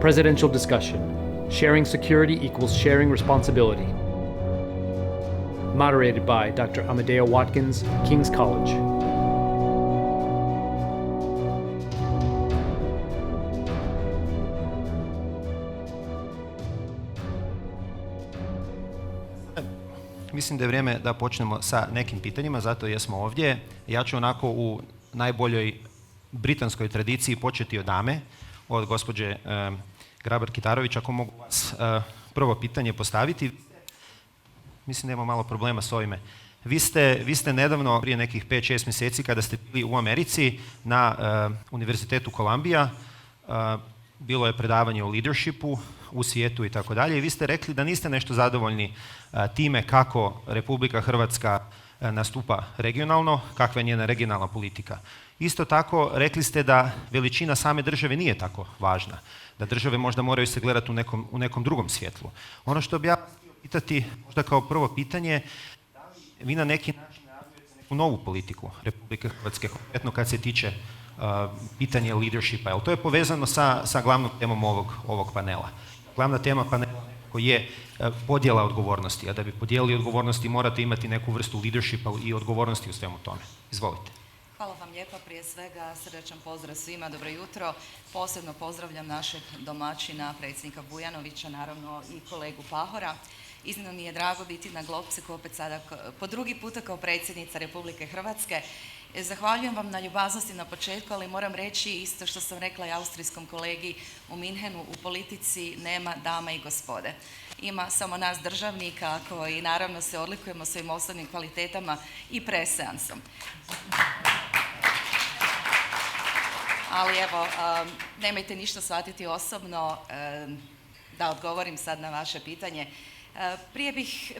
Presidential Discussion: Sharing Security Equals Sharing Responsibility. Moderated by Dr. Amadeo Watkins, King's College. Mislim da je vrijeme da počnemo sa nekim pitanjima, zato jesmo ovdje. Ja ću onako u najboljoj britanskoj tradiciji početi od dame, od gospođe Grabar-Kitarović. Ako mogu vas prvo pitanje postaviti. Mislim da imamo malo problema s ovime. Vi ste nedavno, prije nekih 5-6 mjeseci, kada ste bili u Americi na Univerzitetu Columbia, bilo je predavanje o leadershipu u svijetu i tako dalje, i vi ste rekli da niste nešto zadovoljni time kako Republika Hrvatska nastupa regionalno, kakva je njena regionalna politika. Isto tako rekli ste da veličina same države nije tako važna, da države možda moraju se gledati u nekom drugom svjetlu. Ono što bi ja htio pitati, možda kao prvo pitanje, da li vi na neki način razvijete neku novu politiku Republike Hrvatske, konkretno kad se tiče pitanje leadershipa, jer to je povezano sa glavnom temom ovog panela. Glavna tema panela je podjela odgovornosti, a da bi podijelili odgovornosti morate imati neku vrstu leadershipa i odgovornosti u svemu tome. Izvolite. Hvala vam lijepa, prije svega srdačan pozdrav svima, dobro jutro. Posebno pozdravljam našeg domaćina, predsjednika Bujanovića, naravno i kolegu Pahora. Iznimno mi je drago biti na Globceku opet sada po drugi puta kao predsjednica Republike Hrvatske. Zahvaljujem vam na ljubaznosti na početku, ali moram reći isto što sam rekla i austrijskom kolegi u Minhenu, u politici nema dame i gospode. Ima samo nas državnika koji naravno se odlikujemo svojim osobnim kvalitetama i preseansom. Ali evo, nemojte ništa shvatiti osobno, da odgovorim sad na vaše pitanje.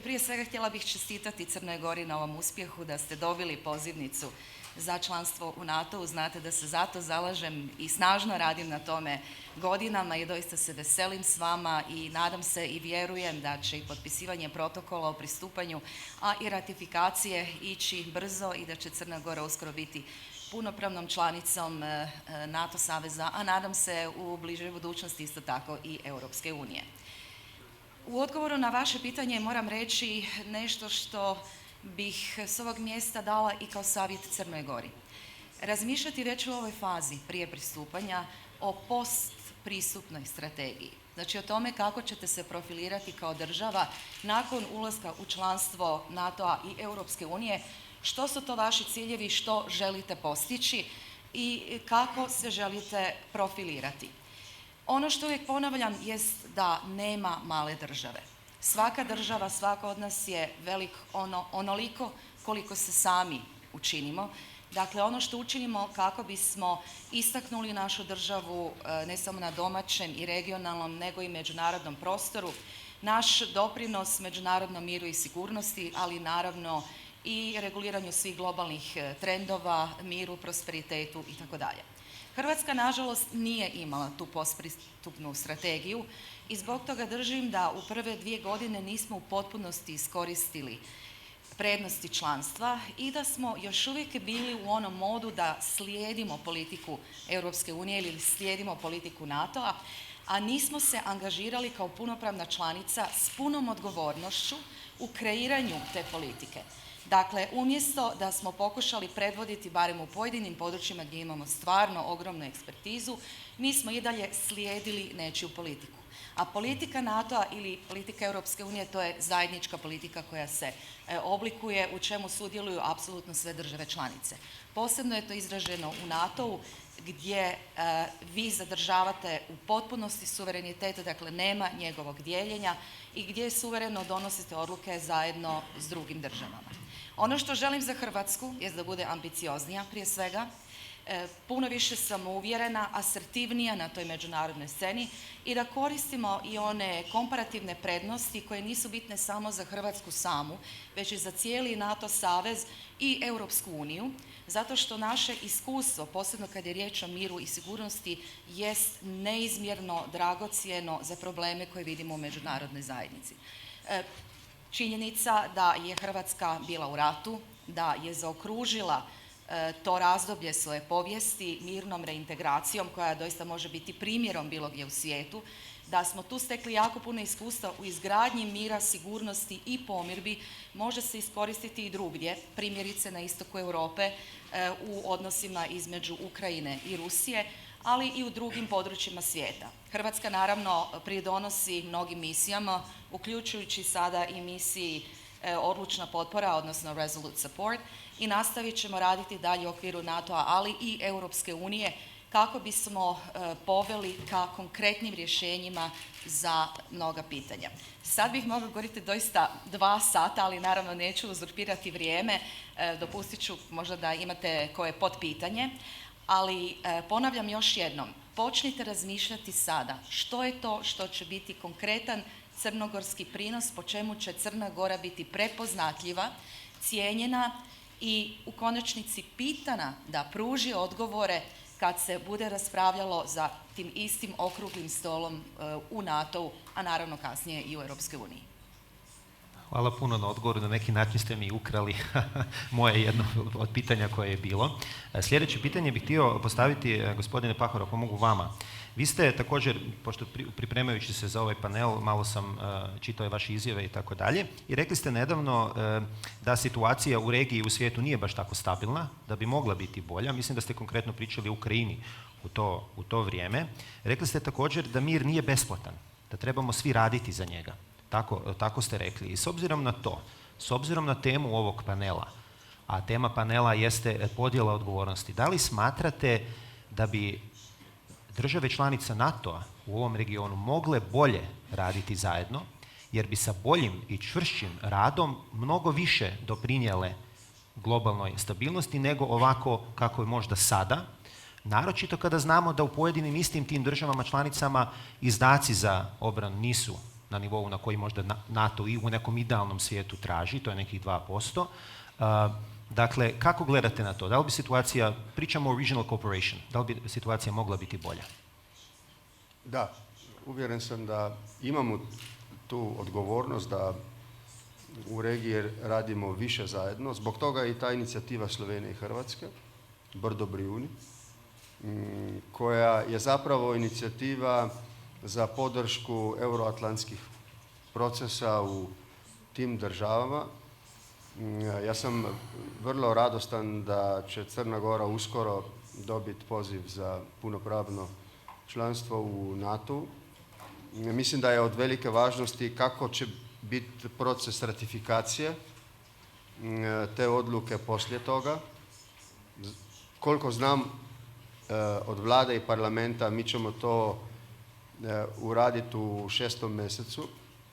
Prije svega htjela bih čestitati Crnoj Gori na ovom uspjehu, da ste dobili pozivnicu za članstvo u NATO-u. Znate da se zato zalažem i snažno radim na tome godinama i doista se veselim s vama i nadam se i vjerujem da će i potpisivanje protokola o pristupanju, a i ratifikacije ići brzo i da će Crna Gora uskoro biti punopravnom članicom NATO saveza, a nadam se u bližoj budućnosti isto tako i Europske unije. U odgovoru na vaše pitanje moram reći nešto što bih s ovog mjesta dala i kao savjet Crnoj Gori. Razmišljati već u ovoj fazi prije pristupanja o postpristupnoj strategiji. Znači o tome kako ćete se profilirati kao država nakon ulaska u članstvo NATO-a i Europske unije, što su to vaši ciljevi, što želite postići i kako se želite profilirati. Ono što uvijek ponavljam jest da nema male države. Svaka država, svaka od nas je velik onoliko koliko se sami učinimo. Dakle, ono što učinimo kako bismo istaknuli našu državu ne samo na domaćem i regionalnom, nego i međunarodnom prostoru, naš doprinos međunarodnom miru i sigurnosti, ali naravno i reguliranju svih globalnih trendova, miru, prosperitetu itd. Hrvatska, nažalost, nije imala tu postpristupnu strategiju i zbog toga držim da u prve 2 godine nismo u potpunosti iskoristili prednosti članstva i da smo još uvijek bili u onom modu da slijedimo politiku Europske unije ili slijedimo politiku NATO-a, a nismo se angažirali kao punopravna članica s punom odgovornošću u kreiranju te politike. Dakle, umjesto da smo pokušali predvoditi barem u pojedinim područjima gdje imamo stvarno ogromnu ekspertizu, mi smo i dalje slijedili nečiju politiku. A politika NATO-a ili politika Europske unije to je zajednička politika koja se oblikuje, u čemu sudjeluju apsolutno sve države članice. Posebno je to izraženo u NATO-u gdje vi zadržavate u potpunosti suverenitet, dakle nema njegovog dijeljenja i gdje suvereno donosite odluke zajedno s drugim državama. Ono što želim za Hrvatsku je da bude ambicioznija prije svega, puno više samouvjerena, asertivnija na toj međunarodnoj sceni i da koristimo i one komparativne prednosti koje nisu bitne samo za Hrvatsku samu, već i za cijeli NATO savez i Europsku uniju, zato što naše iskustvo, posebno kad je riječ o miru i sigurnosti, jest neizmjerno dragocjeno za probleme koje vidimo u međunarodnoj zajednici. Činjenica da je Hrvatska bila u ratu, da je zaokružila to razdoblje svoje povijesti mirnom reintegracijom koja doista može biti primjerom bilo gdje u svijetu, da smo tu stekli jako puno iskustva u izgradnji mira, sigurnosti i pomirbi, može se iskoristiti i drugdje, primjerice na istoku Europe u odnosima između Ukrajine i Rusije, ali i u drugim područjima svijeta. Hrvatska naravno pridonosi mnogim misijama, uključujući sada i misiji odlučna potpora, odnosno resolute support, i nastavit ćemo raditi dalje u okviru NATO-a, ali i Europske unije, kako bismo poveli ka konkretnim rješenjima za mnoga pitanja. Sad bih mogla govoriti doista 2 sata, ali naravno neću uzurpirati vrijeme, dopustit ću možda da imate koje potpitanje, ali ponavljam još jednom, počnite razmišljati sada što je to što će biti konkretan crnogorski prinos, po čemu će Crna Gora biti prepoznatljiva, cijenjena i u konačnici pitana da pruži odgovore kad se bude raspravljalo za tim istim okruglim stolom u NATO-u, a naravno kasnije i u Europskoj uniji. Hvala puno na odgovoru, na neki način ste mi ukrali moje jedno od pitanja koje je bilo. Sljedeće pitanje bih htio postaviti, gospodine Pahor, ako mogu vama. Vi ste također, pošto pripremajući se za ovaj panel, malo sam čitao vaše izjave i tako dalje, i rekli ste nedavno da situacija u regiji i u svijetu nije baš tako stabilna, da bi mogla biti bolja. Mislim da ste konkretno pričali o Ukrajini u to vrijeme. Rekli ste također da mir nije besplatan, da trebamo svi raditi za njega. Tako ste rekli. I s obzirom na to, s obzirom na temu ovog panela, a tema panela jeste podjela odgovornosti, da li smatrate da bi države članice NATO-a u ovom regionu mogle bolje raditi zajedno, jer bi sa boljim i čvršćim radom mnogo više doprinijele globalnoj stabilnosti nego ovako kako je možda sada, naročito kada znamo da u pojedinim istim tim državama članicama izdaci za obranu nisu na nivou na koji možda NATO i u nekom idealnom svijetu traži, to je nekih 2%. Dakle, kako gledate na to? Da li bi situacija, pričamo o regional cooperation, da li bi situacija mogla biti bolja? Da, uvjeren sam da imamo tu odgovornost da u regiji radimo više zajedno. Zbog toga je i ta inicijativa Slovenije i Hrvatske, Brdo Brijuni, koja je zapravo inicijativa za podršku euroatlantskih procesa u tim državama. Ja sam vrlo radostan da će Crna Gora uskoro dobiti poziv za punopravno članstvo u NATO-u. Mislim da je od velike važnosti kako će biti proces ratifikacije te odluke poslije toga. Koliko znam od vlade i parlamenta, mi ćemo to uraditi u 6. mjesecu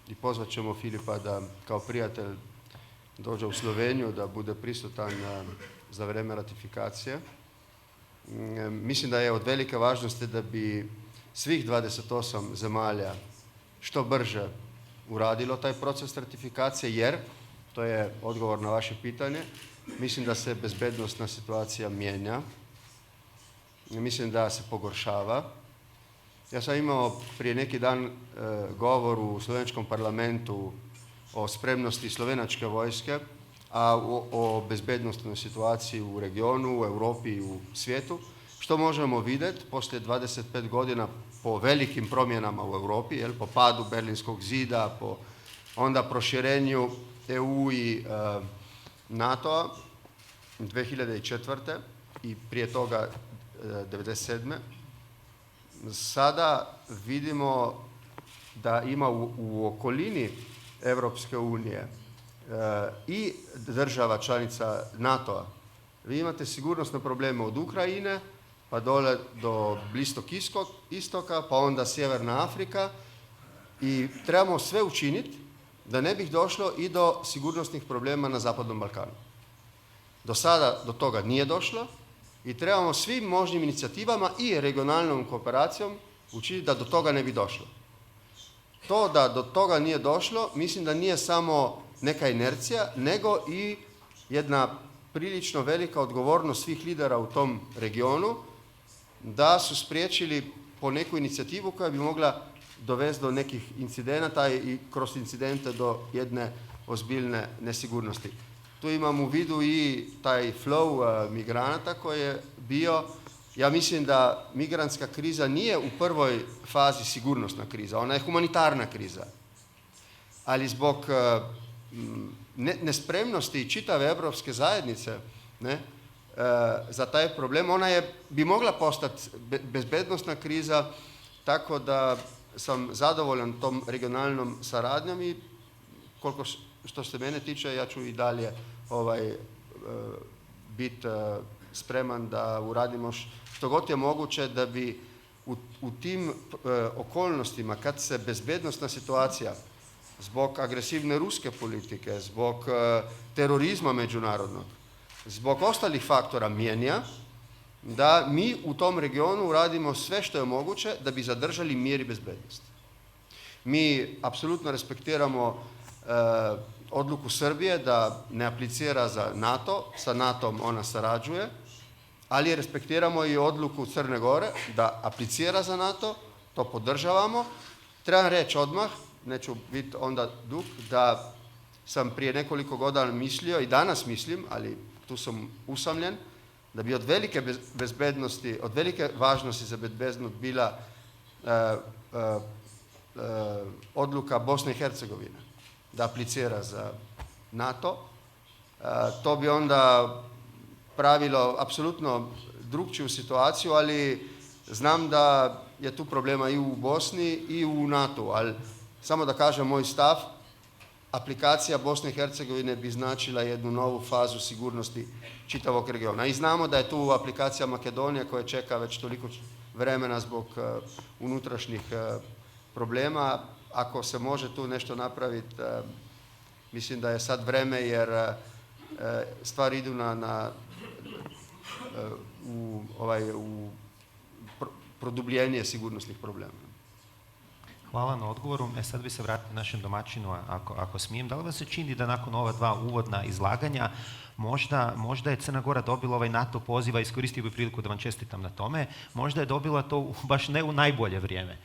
i pozvat ćemo Filipa da kao prijatelj dođe u Sloveniju, da bude prisutan za vrijeme ratifikacije. Mislim da je od velike važnosti da bi svih 28 zemalja što brže uradilo taj proces ratifikacije, jer, to je odgovor na vaše pitanje, mislim da se bezbednosna situacija mijenja, mislim da se pogoršava. Ja sam imao prije neki dan govor u slovenskom parlamentu o spremnosti slovenačke vojske, a o bezbednostnoj situaciji u regionu, u Europi i u svijetu. Što možemo vidjeti poslije 25 godina po velikim promjenama u Europi, po padu Berlinskog zida, po onda proširenju EU i NATO-a 2004. i prije toga 1997. Sada vidimo da ima u okolini Europske unije i država članica NATO-a. Vi imate sigurnosne probleme od Ukrajine pa dole do Bliskog istoka, pa onda Sjeverna Afrika, i trebamo sve učiniti da ne bi došlo i do sigurnosnih problema na Zapadnom Balkanu. Do sada do toga nije došlo i trebamo svim možnim inicijativama i regionalnom kooperacijom učiniti da do toga ne bi došlo. To da do toga nije došlo, mislim da nije samo neka inercija, nego i jedna prilično velika odgovornost svih lidera u tom regionu da su spriječili po neku inicijativu koja bi mogla dovesti do nekih incidenata i kroz incidente do jedne ozbiljne nesigurnosti. tu imam u vidu i taj flow migranata koji je bio. Ja mislim da migrantska kriza nije u prvoj fazi sigurnosna kriza, ona je humanitarna kriza. Ali zbog nespremnosti čitave evropske zajednice za taj problem, ona bi mogla postati bezbednostna kriza, tako da sam zadovoljan tom regionalnom saradnjom i koliko što se mene tiče, ja ću i dalje biti spreman da uradimo što god je moguće da bi u tim okolnostima kad se bezbednostna situacija zbog agresivne ruske politike, zbog terorizma međunarodnog, zbog ostalih faktora mijenja, da mi u tom regionu radimo sve što je moguće da bi zadržali mir i bezbednost. Mi apsolutno respektiramo odluku Srbije da ne aplicira za NATO, sa NATO-om ona sarađuje, ali respektiramo i odluku Crne Gore da aplicira za NATO, to podržavamo. Trebam reći odmah, neću biti onda dug, da sam prije nekoliko godina mislio i danas mislim, ali tu sam usamljen, da bi od velike bezbednosti, od velike važnosti za bezbednost bila odluka Bosne i Hercegovine da aplicira za NATO. To bi onda pravilo apsolutno drugčiju situaciju, ali znam da je tu problema i u Bosni i u NATO, ali samo da kažem moj stav, aplikacija Bosne i Hercegovine bi značila jednu novu fazu sigurnosti čitavog regiona. I znamo da je tu aplikacija Makedonije koja čeka već toliko vremena zbog unutrašnjih problema. Ako se može tu nešto napraviti, mislim da je sad vreme jer stvari idu u produbljenje sigurnosnih problema. Hvala na odgovoru. Sad bi se vratili našem domaćinu, ako smijem. Da li vam se čini da nakon ova dva uvodna izlaganja možda je Crna Gora dobila ovaj NATO poziv, a iskoristio bih priliku da vam čestitam na tome, možda je dobila to baš ne u najbolje vrijeme,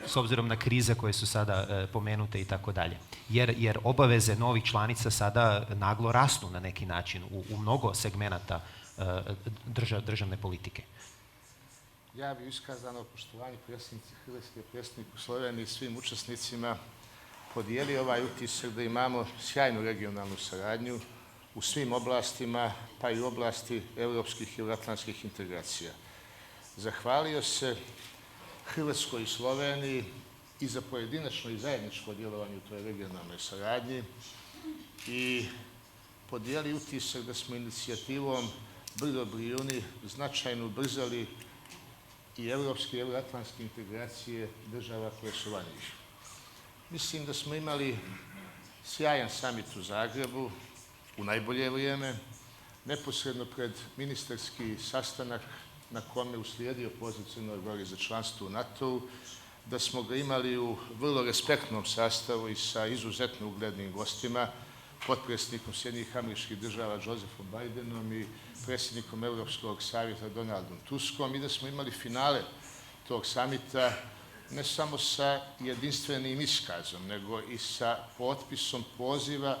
s obzirom na krize koje su sada pomenute i tako dalje. Jer obaveze novih članica sada naglo rastu na neki način u mnogo segmenata državne politike. Ja bih iskazano poštovanje predsjednici Hrvatske, predsjedniku Slovenije i svim učesnicima podijelio ovaj utisak da imamo sjajnu regionalnu saradnju u svim oblastima, pa i u oblasti europskih i euroatlantskih integracija. Zahvalio se Hrvatskoj i Sloveniji i za pojedinačno i zajedničko djelovanje u toj regionalnoj saradnji i podijeli utisak da smo inicijativom Brdo-Brijuni značajno ubrzali i europske i euroatlantske integracije država koje su van njih. Mislim da smo imali sjajan samit u Zagrebu u najbolje vrijeme, neposredno pred ministarski sastanak na kome uslijedio poziv Crnoj Gori za članstvo u NATO-u, da smo ga imali u vrlo respektnom sastavu i sa izuzetno uglednim gostima, potpredsjednikom Sjedinjenih Američkih Država Josephom Bidenom i predsjednikom Europskog savjeta Donaldom Tuskom i da smo imali finale tog samita ne samo sa jedinstvenim iskazom, nego i sa potpisom poziva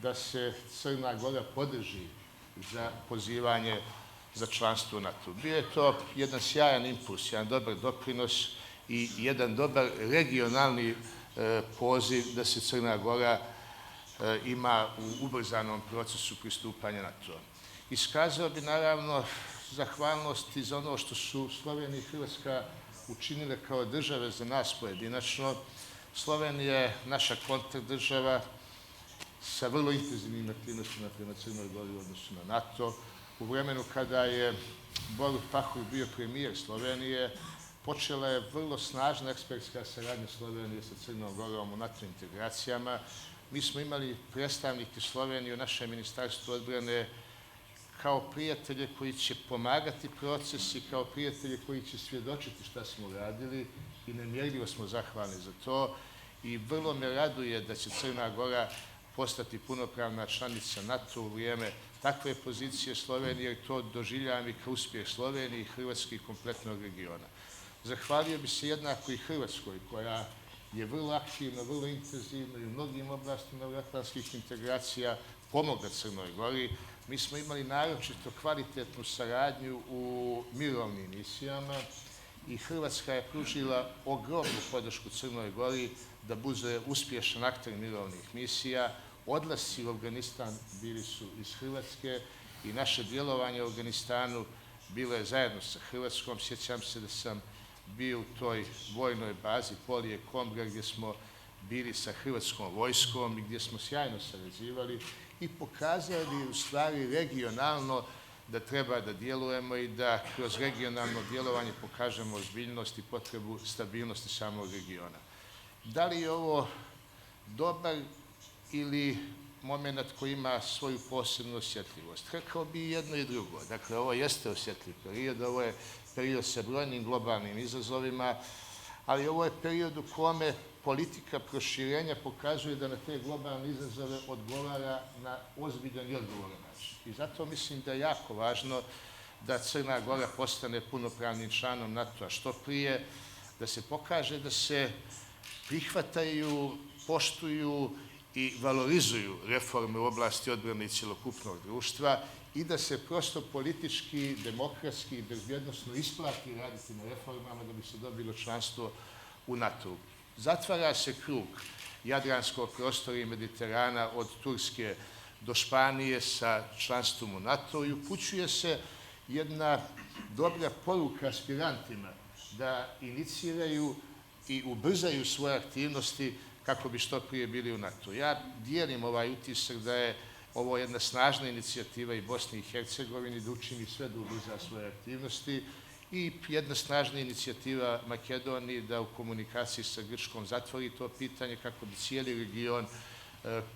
da se Crna Gora podrži za pozivanje za članstvo u NATO. Bio je to jedan sjajan impuls, jedan dobar doprinos i jedan dobar regionalni poziv da se Crna Gora ima u ubrzanom procesu pristupanja NATO. Iskazao bi naravno zahvalnost i za ono što su Slovenija i Hrvatska učinile kao države za nas pojedinačno. Slovenija je naša kontakt država sa vrlo intenzivnim aktivnostima prema Crnoj Gori u odnosu na NATO. U vremenu kada je Borut Pahor bio premijer Slovenije, počela je vrlo snažna ekspertska saradnja Slovenije sa Crnom Gorom u NATO integracijama. Mi smo imali predstavnike Slovenije u našem ministarstvu odbrane kao prijatelje koji će pomagati proces i kao prijatelje koji će svjedočiti šta smo radili i nemjerljivo smo zahvalni za to i vrlo me raduje da će Crna Gora postati punopravna članica NATO u vrijeme takve pozicije Slovenije, jer to doživljavam i kao uspjeh Slovenije i Hrvatske i kompletnog regiona. Zahvalio bi se jednako i Hrvatskoj koja je vrlo aktivno, vrlo intenzivno i u mnogim oblastima euroatlantskih integracija pomogla Crnoj Gori. Mi smo imali naročito kvalitetnu saradnju u mirovnim misijama i Hrvatska je pružila ogromnu podršku Crnoj Gori da bude uspješan akter mirovnih misija. Odlasci u Afganistan bili su iz Hrvatske i naše djelovanje u Afganistanu bilo je zajedno sa Hrvatskom. Sjećam se da sam bio u toj vojnoj bazi Polije Kombra gdje smo bili sa hrvatskom vojskom i gdje smo sjajno sarađivali i pokazali u stvari regionalno da treba da djelujemo i da kroz regionalno djelovanje pokažemo ozbiljnost i potrebu stabilnosti samog regiona. Da li je ovo dobar ili moment koji ima svoju posebnu osjetljivost? Rekao bi jedno i drugo. Dakle, ovo jeste osjetljiv period, ovo je period sa brojnim globalnim izazovima, ali ovo je period u kome politika proširenja pokazuje da na te globalne izazove odgovara na ozbiljan i odgovoran način. I zato mislim da je jako važno da Crna Gora postane punopravnim članom NATO-a što prije, da se pokaže da se prihvataju, poštuju i valorizuju reforme u oblasti odbrane i cjelokupnog društva i da se prosto politički, demokratski i bezbjednosno isplati raditi na reformama da bi se dobilo članstvo u NATO-u. Zatvara se krug jadranskog prostora i Mediterana od Turske do Španije sa članstvom u NATO i upućuje se jedna dobra poruka aspirantima da iniciraju i ubrzaju svoje aktivnosti kako bi što prije bili u NATO. Ja dijelim ovaj utisak da je ovo jedna snažna inicijativa i Bosni i Hercegovini da učini sve da ubrza svoje aktivnosti i jedna snažna inicijativa Makedoniji da u komunikaciji sa Grčkom zatvori to pitanje kako bi cijeli region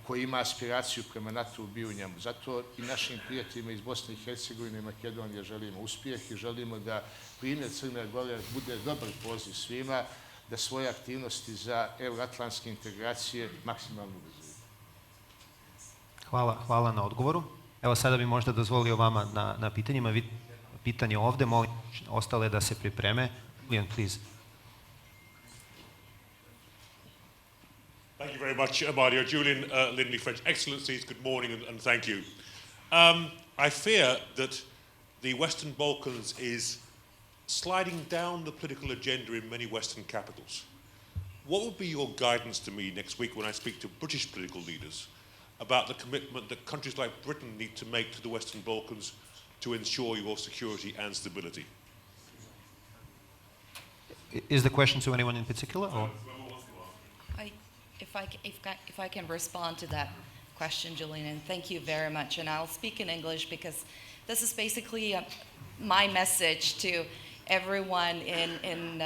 koji ima aspiraciju prema NATO-u bio u njemu. Zato i našim prijateljima iz Bosne i Hercegovine i Makedonije želimo uspjeh i želimo da primjer Crne Gore bude dobar poziv svima da svoje aktivnosti za euroatlantske integracije maksimalno ubrzuju. Hvala na odgovoru. Evo sada bi možda dozvolio vama na pitanjima. Pitanje ovdje, molim ostale da se pripreme. Julian, please. Thank you very much, Mario. Julian Lindley, French Excellencies, good morning and thank you. I fear that the Western Balkans is sliding down the political agenda in many Western capitals. What would be your guidance to me next week when I speak to British political leaders about the commitment that countries like Britain need to make to the Western Balkans to ensure your security and stability? Is the question to anyone in particular? Or? If I can respond to that question, Julian, and thank you very much. And I'll speak in English because this is basically my message to everyone in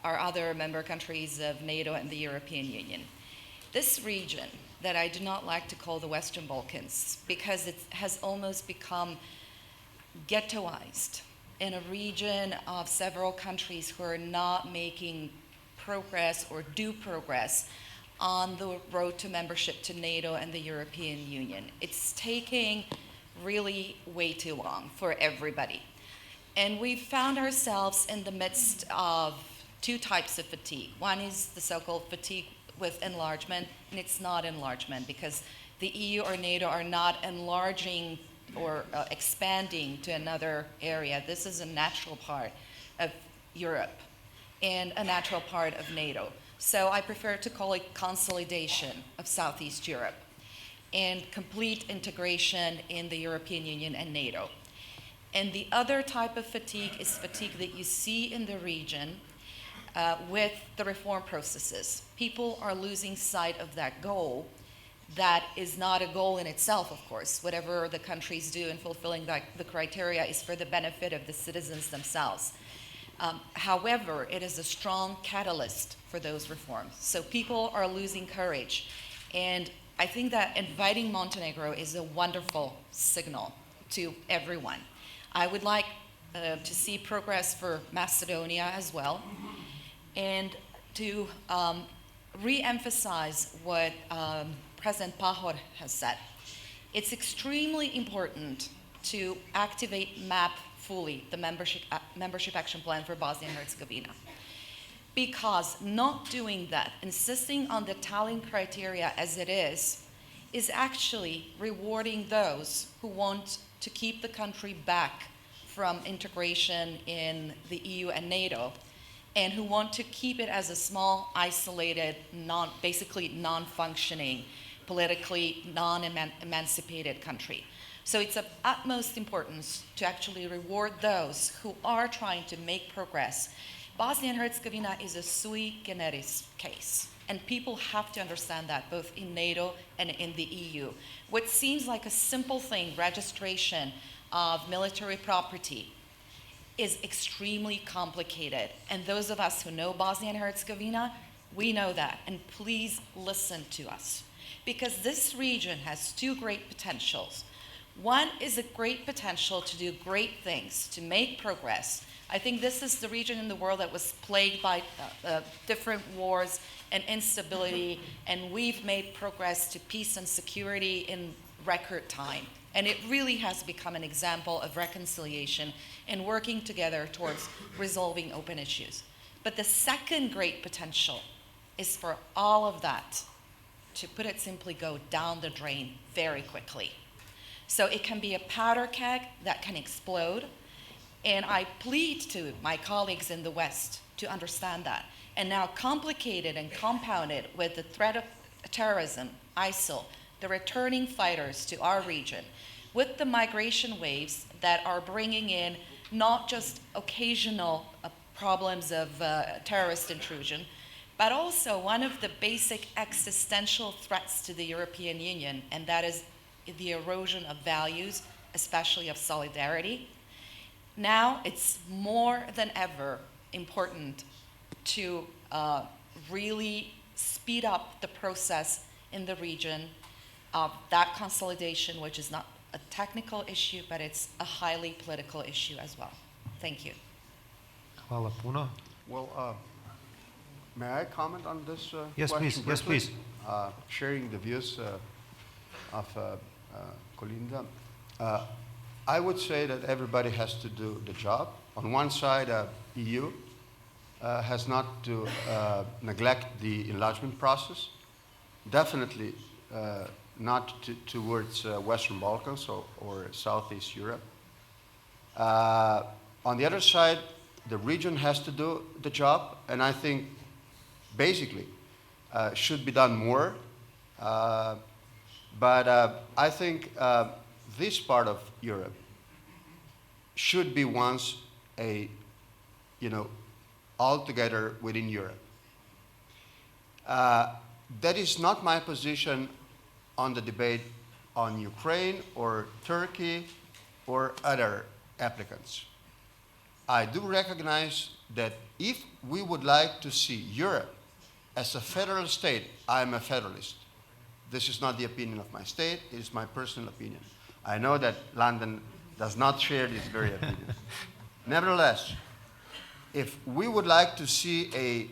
our other member countries of NATO and the European Union. This region that I do not like to call the Western Balkans because it has almost become ghettoized in a region of several countries who are not making progress or do progress on the road to membership to NATO and the European Union. It's taking really way too long for everybody. And we've found ourselves in the midst of two types of fatigue. One is the so-called fatigue with enlargement, and it's not enlargement because the EU or NATO are not enlarging or expanding to another area. This is a natural part of Europe and a natural part of NATO. So I prefer to call it consolidation of Southeast Europe and complete integration in the European Union and NATO. And the other type of fatigue is fatigue that you see in the region with the reform processes. People are losing sight of that goal. That is not a goal in itself, of course. Whatever the countries do in fulfilling the criteria is for the benefit of the citizens themselves. However, it is a strong catalyst for those reforms. So people are losing courage. And I think that inviting Montenegro is a wonderful signal to everyone. I would like to see progress for Macedonia as well, and to re-emphasize what President Pahor has said. It's extremely important to activate MAP fully, the membership action plan for Bosnia and Herzegovina. Because not doing that, insisting on the Tallinn criteria as it is actually rewarding those who want to keep the country back from integration in the EU and NATO, and who want to keep it as a small, isolated, basically non-functioning, politically non-emancipated country. So it's of utmost importance to actually reward those who are trying to make progress. Bosnia and Herzegovina is a sui generis case, and people have to understand that both in NATO and in the EU. What seems like a simple thing, registration of military property, is extremely complicated. And those of us who know Bosnia and Herzegovina, we know that. And please listen to us. Because this region has two great potentials. One is a great potential to do great things, to make progress. I think this is the region in the world that was plagued by different wars and instability, and we've made progress to peace and security in record time. And it really has become an example of reconciliation and working together towards resolving open issues. But the second great potential is for all of that, to put it simply, go down the drain very quickly. So it can be a powder keg that can explode. And I plead to my colleagues in the West to understand that. And now complicated and compounded with the threat of terrorism, ISIL, the returning fighters to our region, with the migration waves that are bringing in not just occasional problems of terrorist intrusion, but also one of the basic existential threats to the European Union, and that is the erosion of values, especially of solidarity. Now it's more than ever important to really speed up the process in the region of that consolidation, which is not a technical issue, but it's a highly political issue as well. Thank you. Hvala puno. Well, may I comment on this Yes, question? please. Yes, briefly? please. Sharing the views of Kolinda. I would say that everybody has to do the job. On one side, EU has not to neglect the enlargement process. Definitely not towards Western Balkans or Southeast Europe. On the other side, the region has to do the job, and I think basically should be done more. But I think this part of Europe should be once altogether within Europe. That is not my position on the debate on Ukraine or Turkey or other applicants. I do recognize that if we would like to see Europe as a federal state, I'm a federalist. This is not the opinion of my state, it is my personal opinion. I know that London does not share this very opinion. Nevertheless, if we would like to see a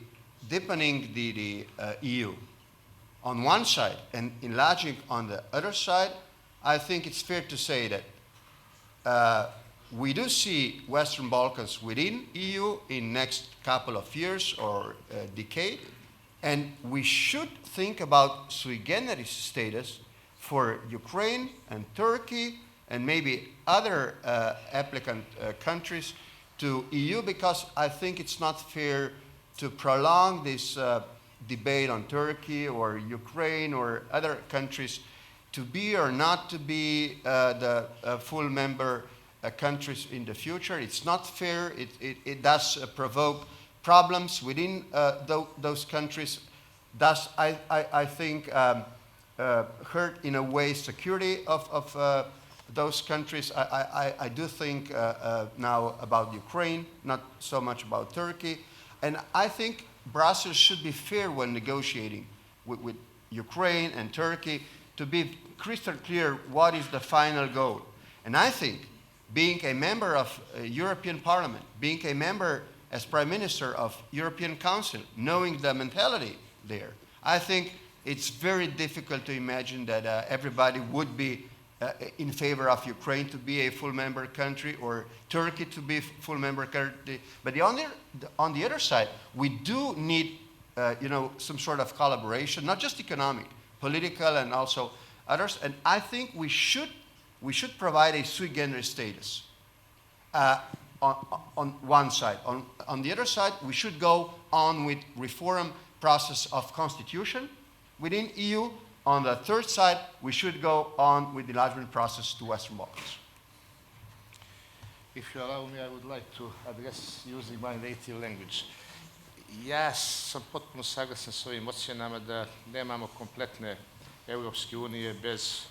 deepening the EU on one side and enlarging on the other side, I think it's fair to say that we do see Western Balkans within EU in next couple of years or decade, and we should think about sui generis status for Ukraine and Turkey and maybe other applicant countries to EU, because I think it's not fair to prolong this debate on Turkey or Ukraine or other countries to be or not to be the full member countries in the future. It's not fair. It does provoke problems within those countries. Thus, I think, hurt in a way security of those countries. I do think now about Ukraine, not so much about Turkey. And I think Brussels should be fair when negotiating with Ukraine and Turkey to be crystal clear what is the final goal. And I think being a member of European Parliament, being a member as Prime Minister of European Council, knowing the mentality there, I think it's very difficult to imagine that everybody would be in favor of Ukraine to be a full member country or Turkey to be a full member country. But on the other side, we do need some sort of collaboration, not just economic, political, and also others. And I think we should provide a sui generis status on one side. On the other side, we should go on with reform process of constitution within EU. On the third side, we should go on with the enlargement process to Western Balkans. If you allow me, I would like to address using my native language. Ja sam potpuno saglasan s ovim ocjenama da nemamo kompletne Europske unije bez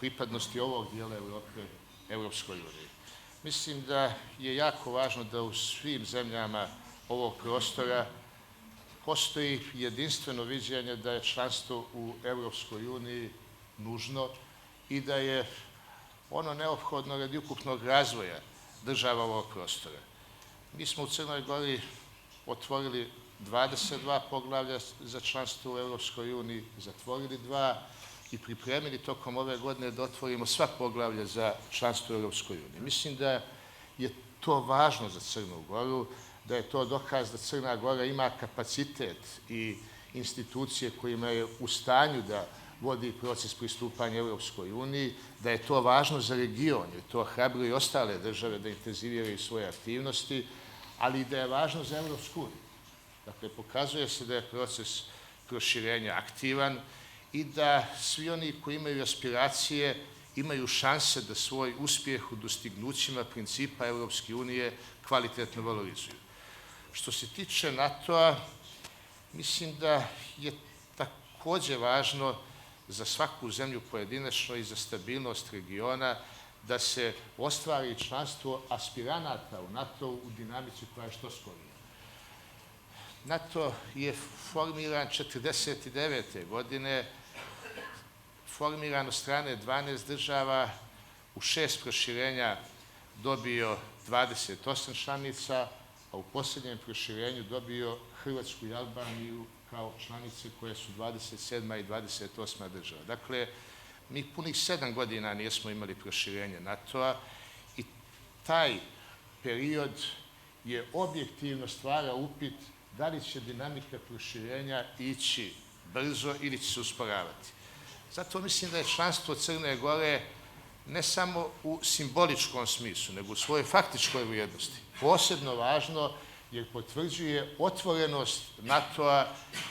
pripadnosti ovog dijela Europe Europskoj uniji. Mislim da je jako važno da u svim zemljama ovog prostora postoji jedinstveno viđenje da je članstvo u Europskoj uniji nužno i da je ono neophodno radi ukupnog razvoja država ovog prostora. Mi smo u Crnoj Gori otvorili 22 poglavlja za članstvo u Europskoj uniji, zatvorili 2 i pripremili tokom ove godine da otvorimo sva poglavlja za članstvo u Europskoj uniji. Mislim da je to važno za Crnu Goru, da je to dokaz da Crna Gora ima kapacitet i institucije kojima je u stanju da vodi proces pristupanja Europskoj uniji, da je to važno za region, jer to hrabruje i ostale države da intenziviraju svoje aktivnosti, ali i da je važno za Europsku uniju. Dakle, pokazuje se da je proces proširenja aktivan i da svi oni koji imaju aspiracije imaju šanse da svoj uspjeh u dostignućima principa Europske unije kvalitetno valorizuju. Što se tiče NATO-a, mislim da je također važno za svaku zemlju pojedinačno i za stabilnost regiona da se ostvari članstvo aspiranata u NATO u dinamici koja je što skorija. NATO je formiran 1949. godine, formiran od strane 12 država, u 6 proširenja dobio 28 članica, a u posljednjem proširenju dobio Hrvatsku i Albaniju kao članice koje su 27. i 28. država. Dakle, mi punih 7 godina nismo imali proširenje NATO-a i taj period je objektivno stvara upit da li će dinamika proširenja ići brzo ili će se usporavati. Zato mislim da je članstvo Crne Gore ne samo u simboličkom smislu, nego u svojoj faktičkoj vrijednosti posebno važno jer potvrđuje otvorenost NATO-a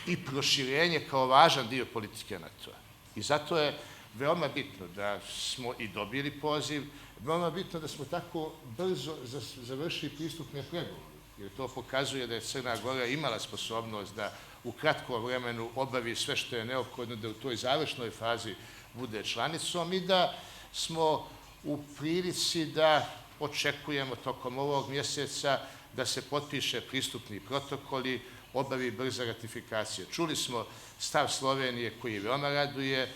i proširenje kao važan dio politike NATO-a. I zato je veoma bitno da smo i dobili poziv, veoma bitno da smo tako brzo završili pristupne pregovore, jer to pokazuje da je Crna Gora imala sposobnost da u kratkom vremenu obavi sve što je neophodno da u toj završnoj fazi bude članicom i da smo u prilici da očekujemo tokom ovog mjeseca da se potpiše pristupni protokoli, obavi brza ratifikacija. Čuli smo stav Slovenije koji veoma raduje.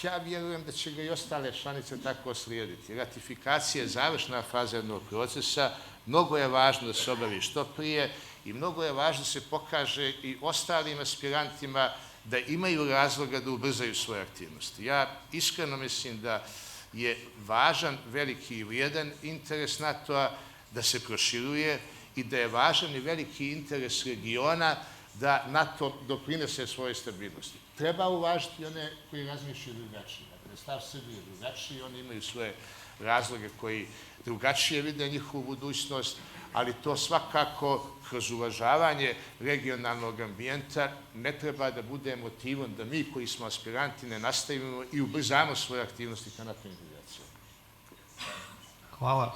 Ja vjerujem da će ga i ostale članice tako slijediti. Ratifikacija je završna faza jednog procesa. Mnogo je važno da se obavi što prije i mnogo je važno da se pokaže i ostalim aspirantima da imaju razloga da ubrzaju svoje aktivnosti. Ja iskreno mislim da je važan, veliki i vrijedan interes NATO-a da se proširuje i da je važan i veliki interes regiona da NATO doprinese svoje stabilnosti. Treba uvažiti one koji razmišljaju drugačije. Dakle, stav Srbije je drugačiji, oni imaju svoje razloge koji drugačije vide njihovu budućnost, ali to svakako kroz uvažavanje regionalnog ambijenta ne treba da bude motivom da mi koji smo aspiranti ne nastavimo i ubrzamo svoje aktivnosti ka NATO integracijom.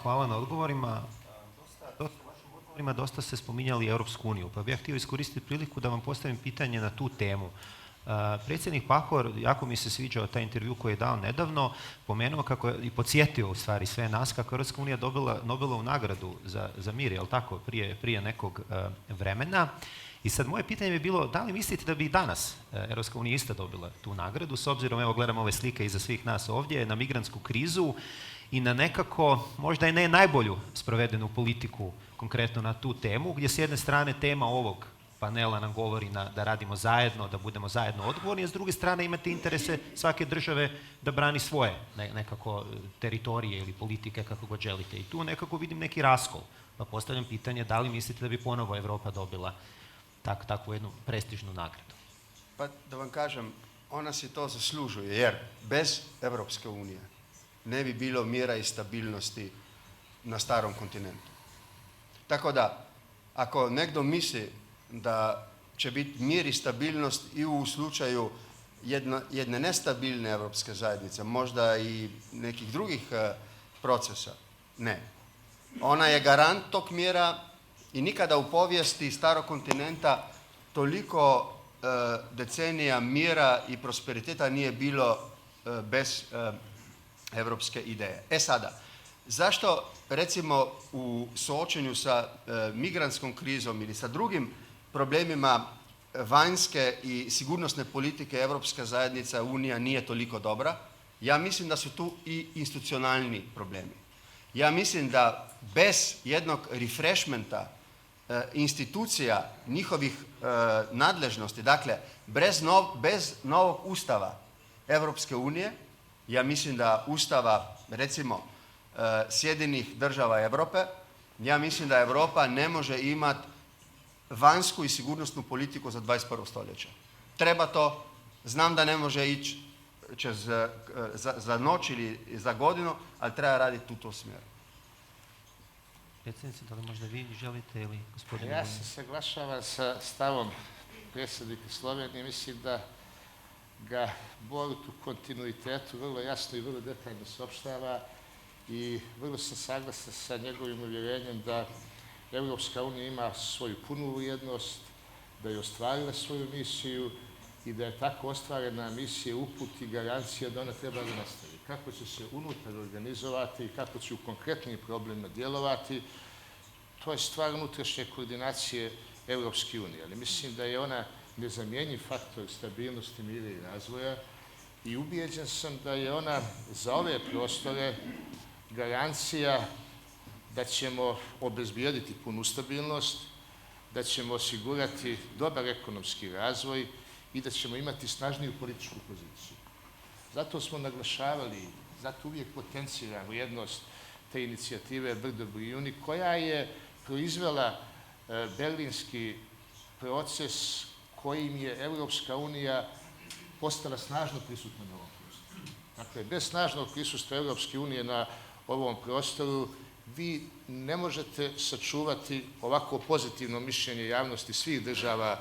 Hvala na odgovorima. Dosta ste spominjali Europsku uniju, pa bih ja htio iskoristiti priliku da vam postavim pitanje na tu temu. Predsjednik Pahor, jako mi se sviđao taj intervju koji je dao nedavno, pomenuo kako je i podsjetio u stvari sve nas kako je Europska unija dobila Nobelovu nagradu za mir, je li tako, prije nekog vremena. I sad moje pitanje bi bilo, da li mislite da bi i danas Europska unija isto dobila tu nagradu, s obzirom, evo gledam ove slike iza svih nas ovdje, na migrantsku krizu i na nekako, možda i ne najbolju sprovedenu politiku konkretno na tu temu, gdje s jedne strane tema ovog panela nam govori da radimo zajedno, da budemo zajedno odgovorni, a s druge strane imate interese svake države da brani svoje nekako teritorije ili politike kako god želite. I tu nekako vidim neki raskol. Pa postavljam pitanje da li mislite da bi ponovo Evropa dobila takvu jednu prestižnu nagradu? Pa da vam kažem, ona si to zaslužuje, jer bez Evropske unije ne bi bilo mira i stabilnosti na starom kontinentu. Tako da, ako nekdo misli da će biti mir i stabilnost i u slučaju jedne nestabilne evropske zajednice, možda i nekih drugih procesa, ne. Ona je garant tog mira i nikada u povijesti starog kontinenta toliko decenija mira i prosperiteta nije bilo bez evropske ideje. Sada, zašto recimo u suočenju sa migrantskom krizom ili sa drugim problemima vanjske i sigurnosne politike Evropska zajednica, Unija nije toliko dobra? Ja mislim da su tu i institucionalni problemi. Ja mislim da bez jednog refreshmenta institucija, njihovih nadležnosti, dakle, bez novog ustava Evropske unije, ja mislim da ustava, recimo, Sjedinjenih država Evrope, ja mislim da Evropa ne može imati vanjsku i sigurnosnu politiku za 21. stoljeće. Treba to, znam da ne može ići za noć ili za godinu, ali treba raditi u tom smjeru. Predsjednice, da li možda vi želite ili gospodin? Ja se saglašavam sa stavom predsjednika Slovenije. Mislim da ga Borut u kontinuitetu vrlo jasno i vrlo detaljno saopštava i vrlo sam saglasan sa njegovim uvjerenjem da Evropska unija ima svoju punu vrijednost, da je ostvarila svoju misiju i da je tako ostvarena misija uput i garancija da ona treba da nastavi. Kako će se unutar organizovati i kako će u konkretnim problemima djelovati, to je stvar unutrašnje koordinacije Evropske unije. Ali mislim da je ona nezamjenjiv faktor stabilnosti, mira i razvoja i ubijeđen sam da je ona za ove prostore garancija da ćemo obezbijediti punu stabilnost, da ćemo osigurati dobar ekonomski razvoj i da ćemo imati snažniju političku poziciju. Zato smo naglašavali, zato uvijek potenciramo vrijednost te inicijative Brdo Brijuni, koja je proizvela berlinski proces kojim je Evropska unija postala snažno prisutna na ovom prostoru. Dakle, bez snažnog prisustva Evropske unije na ovom prostoru vi ne možete sačuvati ovako pozitivno mišljenje javnosti svih država,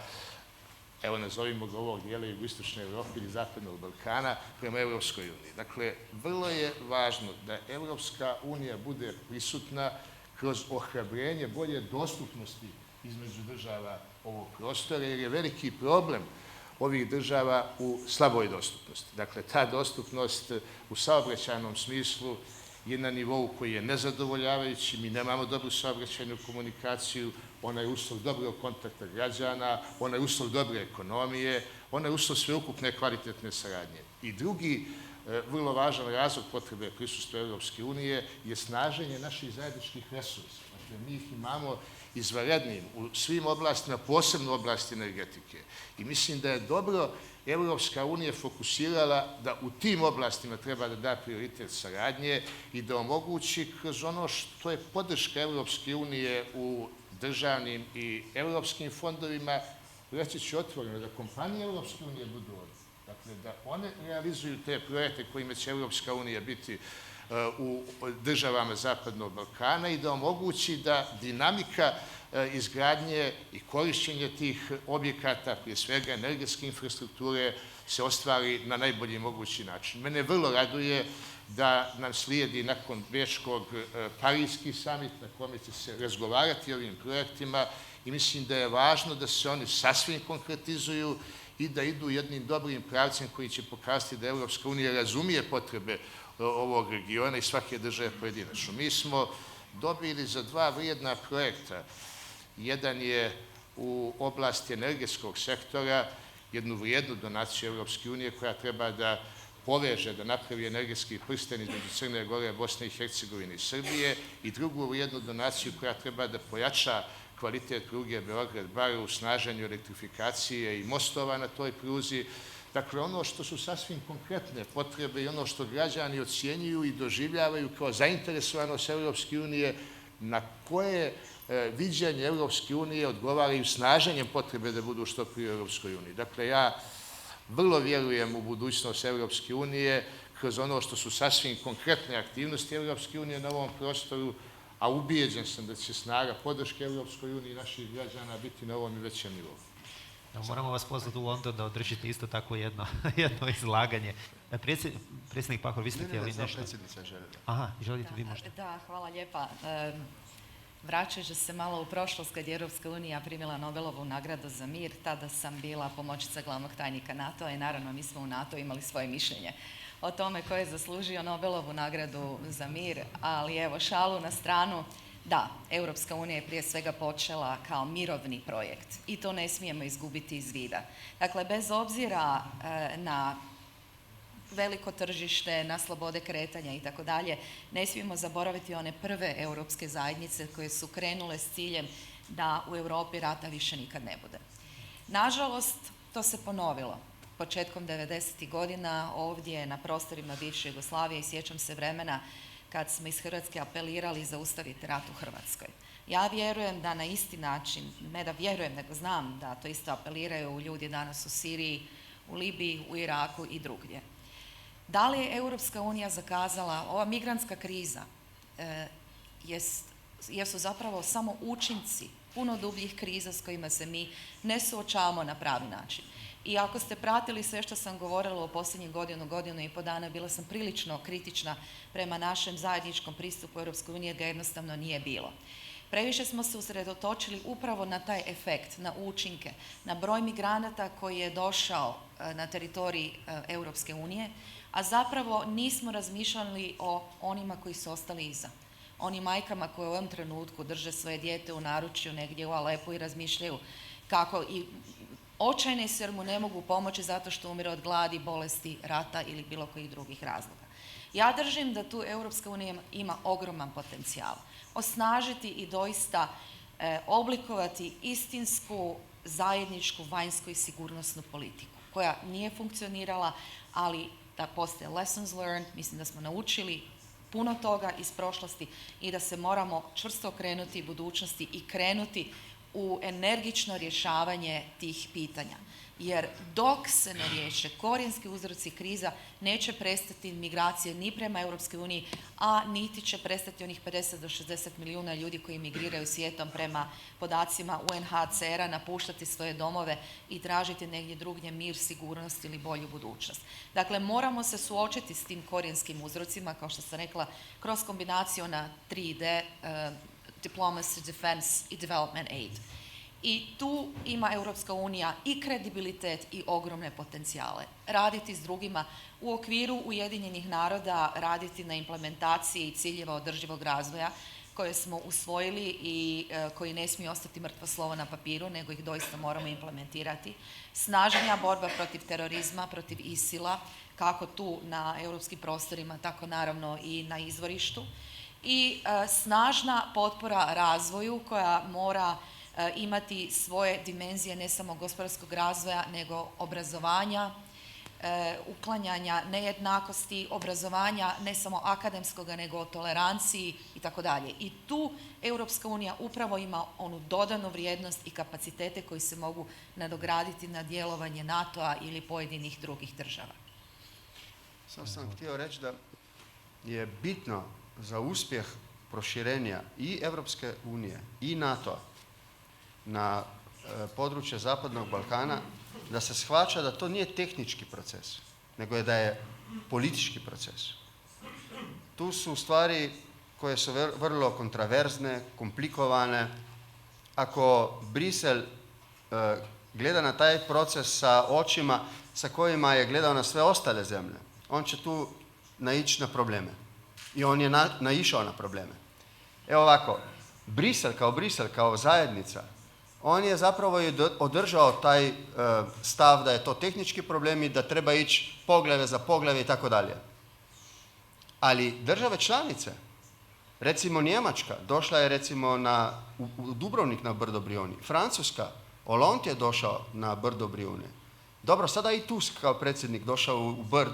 evo nazovimo ga ovog dijela jugoistočne Evrope ili zapadnog Balkana, prema Evropskoj uniji. Dakle, vrlo je važno da Evropska unija bude prisutna kroz ohrabrenje bolje dostupnosti između država ovog prostora, jer je veliki problem ovih država u slaboj dostupnosti. Dakle, ta dostupnost u saobraćajnom smislu je na nivou koji je nezadovoljavajući, mi nemamo dobru saobraćajnu komunikaciju, ona je uslov dobrog kontakta građana, ona je uslov dobre ekonomije, ona je uslov sveukupne kvalitetne saradnje. I drugi vrlo važan razlog potrebe prisustva Evropske unije je snaženje naših zajedničkih resursa. Dakle, mi ih imamo izvanrednim u svim oblastima, posebno u oblasti energetike. I mislim da je dobro Evropska unija fokusirala da u tim oblastima treba da da prioritet saradnje i da omogući kroz ono što je podrška Evropske unije u državnim i evropskim fondovima, reći ću otvoreno, da kompanije Evropske unije budu ovdje. Dakle, da one realizuju te projekte kojima će Evropska unija biti u državama Zapadnog Balkana i da omogući da dinamika izgradnje i korišćenje tih objekata, prije svega energetske infrastrukture, se ostvari na najbolji mogući način. Mene vrlo raduje da nam slijedi nakon Bečkog Parijski samit na kome će se razgovarati o ovim projektima i mislim da je važno da se oni sasvim konkretizuju i da idu jednim dobrim pravcem koji će pokazati da Evropska unija razumije potrebe ovog regiona i svake države pojedinačno. Mi smo dobili za dva vrijedna projekta. Jedan je u oblasti energetskog sektora, jednu vrijednu donaciju Evropske unije koja treba da poveže, da napravi energetski prsten između Crne Gore, Bosne i Hercegovine i Srbije, i drugu vrijednu donaciju koja treba da pojača kvalitet pruge Beograd-Bar, u snaženju elektrifikacije i mostova na toj pruzi. Dakle, ono što su sasvim konkretne potrebe i ono što građani ocjenjuju i doživljavaju kao zainteresovanost Europske unije, na koje viđenje Europske unije odgovaraju snaženjem potrebe da budu što prije u Europskoj uniji. Dakle, ja vrlo vjerujem u budućnost Europske unije kroz ono što su sasvim konkretne aktivnosti Europske unije na ovom prostoru, a ubijeđen sam da će snaga podrške Europskoj uniji i naših građana biti na ovom i većem nivou. Moramo vas pozvati u London da održite isto tako jedno izlaganje. Predsjednik Pahor, vi ste htjeli nešto? Predsjednica želi. Aha, želite vi možda? Da, hvala lijepa. Vraćajući se malo u prošlost, kad je Europska unija primila Nobelovu nagradu za mir, tada sam bila pomoćnica glavnog tajnika NATO-a i naravno mi smo u NATO imali svoje mišljenje o tome ko je zaslužio Nobelovu nagradu za mir, ali evo, šalu na stranu. Da, Europska unija je prije svega počela kao mirovni projekt i to ne smijemo izgubiti iz vida. Dakle, bez obzira na veliko tržište, na slobode kretanja i tako dalje, ne smijemo zaboraviti one prve europske zajednice koje su krenule s ciljem da u Europi rata više nikad ne bude. Nažalost, to se ponovilo. Početkom 90. godina ovdje na prostorima bivše Jugoslavije i sjećam se vremena kad smo iz Hrvatske apelirali zaustaviti rat u Hrvatskoj. Ja vjerujem da na isti način, ne da vjerujem, nego znam da to isto apeliraju ljudi danas u Siriji, u Libiji, u Iraku i drugdje. Da li je Europska unija zakazala, ova migrantska kriza jesu zapravo samo učinci puno dubljih kriza s kojima se mi ne suočavamo na pravi način. I ako ste pratili sve što sam govorila u posljednjih godinu i pol dana, bila sam prilično kritična prema našem zajedničkom pristupu Europskoj uniji, jer ga jednostavno nije bilo. Previše smo se usredotočili upravo na taj efekt, na učinke, na broj migranata koji je došao na teritorij Europske unije, a zapravo nismo razmišljali o onima koji su ostali iza. Onim majkama koje u ovom trenutku drže svoje dijete u naručju negdje u Alepu i razmišljaju kako i očajne su jer mu ne mogu pomoći zato što umire od gladi, bolesti, rata ili bilo kojih drugih razloga. Ja držim da tu Europska unija ima ogroman potencijal. Osnažiti i doista oblikovati istinsku zajedničku vanjsku i sigurnosnu politiku koja nije funkcionirala, ali da postoje lessons learned, mislim da smo naučili puno toga iz prošlosti i da se moramo čvrsto okrenuti budućnosti i krenuti u energično rješavanje tih pitanja. Jer dok se ne riješe korijenski uzroci kriza, neće prestati migracije ni prema Europskoj uniji, a niti će prestati onih 50 do 60 milijuna ljudi koji migriraju svijetom prema podacima UNHCR-a, napuštati svoje domove i tražiti negdje drugdje mir, sigurnost ili bolju budućnost. Dakle, moramo se suočiti s tim korijenskim uzrocima, kao što sam rekla, kroz kombinaciju na 3D, diplomacy, defense i development aid. I tu ima Europska unija i kredibilitet i ogromne potencijale. Raditi s drugima u okviru Ujedinjenih naroda, raditi na implementaciji ciljeva održivog razvoja koje smo usvojili i koji ne smiju ostati mrtvo slovo na papiru, nego ih doista moramo implementirati. Snažnija borba protiv terorizma, protiv ISIL-a, kako tu na europskim prostorima, tako naravno i na izvorištu. I snažna potpora razvoju koja mora imati svoje dimenzije ne samo gospodarskog razvoja, nego obrazovanja, uklanjanja nejednakosti, obrazovanja ne samo akademskoga, nego o toleranciji itd. I tu Europska unija upravo ima onu dodanu vrijednost i kapacitete koji se mogu nadograditi na djelovanje NATO-a ili pojedinih drugih država. Samo sam htio reći da je bitno za uspjeh proširenja i Europske unije i NATO-a na područje Zapadnog Balkana, da se shvaća da to nije tehnički proces, nego da je politički proces. Tu su stvari koje su vrlo kontraverzne, komplikovane. Ako Brisel gleda na taj proces sa očima sa kojima je gledao na sve ostale zemlje, on će tu naići na probleme. I on je naišao na probleme. Evo ovako, Brisel kao zajednica, on je zapravo i održao taj stav da je to tehnički problem i da treba ići poglavlje za poglavlje i tako dalje. Ali države članice Recimo Njemačka došla je recimo u Dubrovnik na brdo Brijuni. Francuska, Hollande je došao na brdo Brijune. Dobro, sada i Tusk kao predsjednik došao u Brd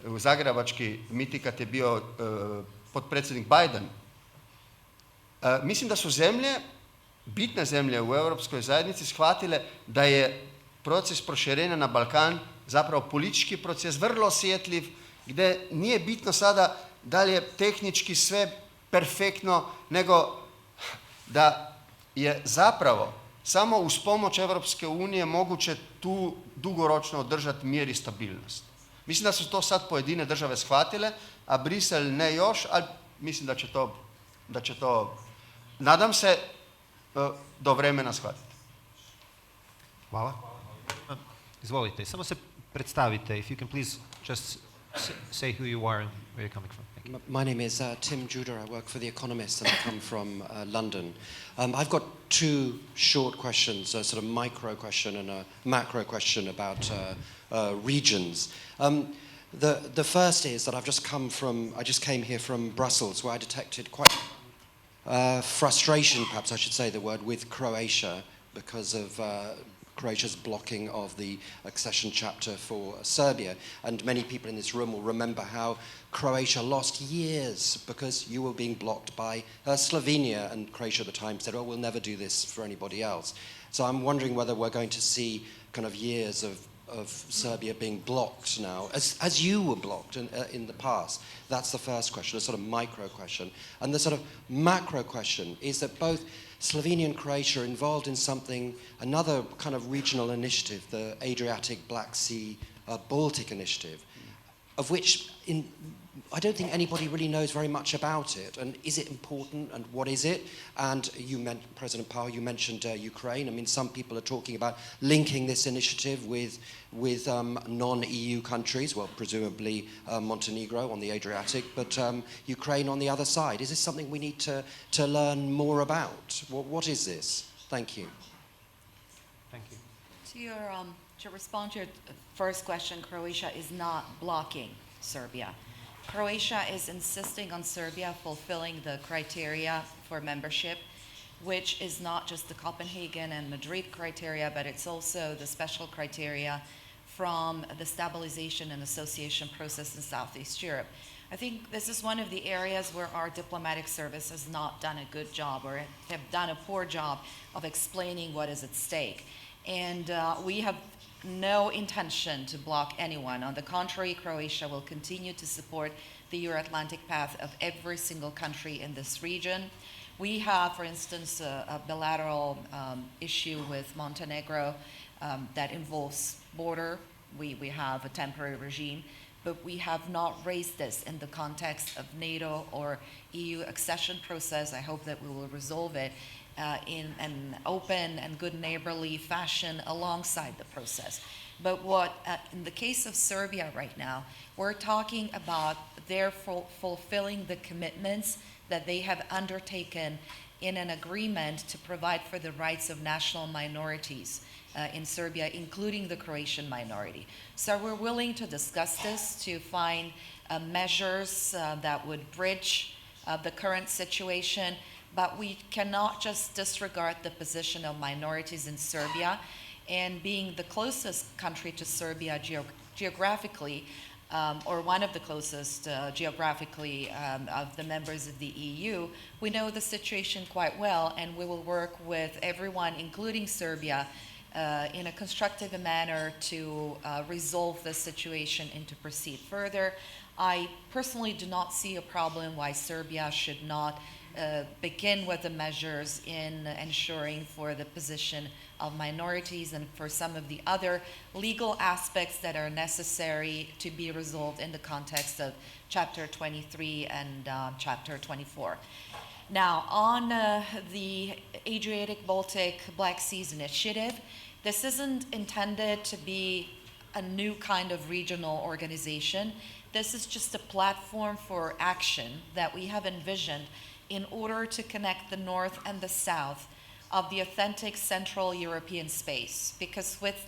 u zagrebački miting kad je bio potpredsjednik Biden. Mislim da su bitne zemlje u Europskoj zajednici shvatile da je proces proširenja na Balkan zapravo politički proces, vrlo osjetljiv, gdje nije bitno sada da li je tehnički sve perfektno, nego da je zapravo samo uz pomoć Europske unije moguće tu dugoročno održati mir i stabilnost. Mislim da su to sad pojedine države shvatile, a Brisel ne još, ali mislim da će to nadam se, do vremena shvatiti. Hvala. Izvolite, samo se predstavite. If you can please just say who you are and where you're coming from. Thank you. My name is Tim Juder. I work for The Economist and I come from London. I've got two short questions, a sort of micro question and a macro question about regions. The first is that I just came here from Brussels, where I detected quite frustration, perhaps I should say the word, with Croatia because of Croatia's blocking of the accession chapter for Serbia. And many people in this room will remember how Croatia lost years because you were being blocked by Slovenia, and Croatia at the time said, oh, we'll never do this for anybody else. So I'm wondering whether we're going to see kind of years of Serbia being blocked now, as you were blocked in the past. That's the first question, a sort of micro question. And the sort of macro question is that both Slovenia and Croatia are involved in another kind of regional initiative, the Adriatic Black Sea Baltic Initiative, of which I don't think anybody really knows very much about it. And is it important, and what is it? And President Powell, you mentioned Ukraine. I mean, some people are talking about linking this initiative with non-EU countries, well, presumably Montenegro on the Adriatic, but Ukraine on the other side. Is this something we need to learn more about? What is this? Thank you. Thank you. To respond to your first question, Croatia is not blocking Serbia. Croatia is insisting on Serbia fulfilling the criteria for membership, which is not just the Copenhagen and Madrid criteria, but it's also the special criteria from the stabilization and association process in Southeast Europe. I think this is one of the areas where our diplomatic service has not done a good job, or have done a poor job of explaining what is at stake. And we have no intention to block anyone. On the contrary, Croatia will continue to support the Euro-Atlantic path of every single country in this region. We have, for instance, a bilateral issue with Montenegro that involves border. We have a temporary regime, but we have not raised this in the context of NATO or EU accession process. I hope that we will resolve it in an open and good neighborly fashion alongside the process. But in the case of Serbia right now, we're talking about their fulfilling the commitments that they have undertaken in an agreement to provide for the rights of national minorities in Serbia, including the Croatian minority. So we're willing to discuss this to find measures that would bridge the current situation, but we cannot just disregard the position of minorities in Serbia. And being the closest country to Serbia geographically, or one of the closest geographically of the members of the EU, we know the situation quite well, and we will work with everyone, including Serbia, in a constructive manner to resolve the situation and to proceed further. I personally do not see a problem why Serbia should not begin with the measures in ensuring for the position of minorities and for some of the other legal aspects that are necessary to be resolved in the context of Chapter 23 and Chapter 24. Now, on the Adriatic-Baltic Black Seas Initiative, this isn't intended to be a new kind of regional organization. This is just a platform for action that we have envisioned in order to connect the North and the South of the authentic Central European space. Because with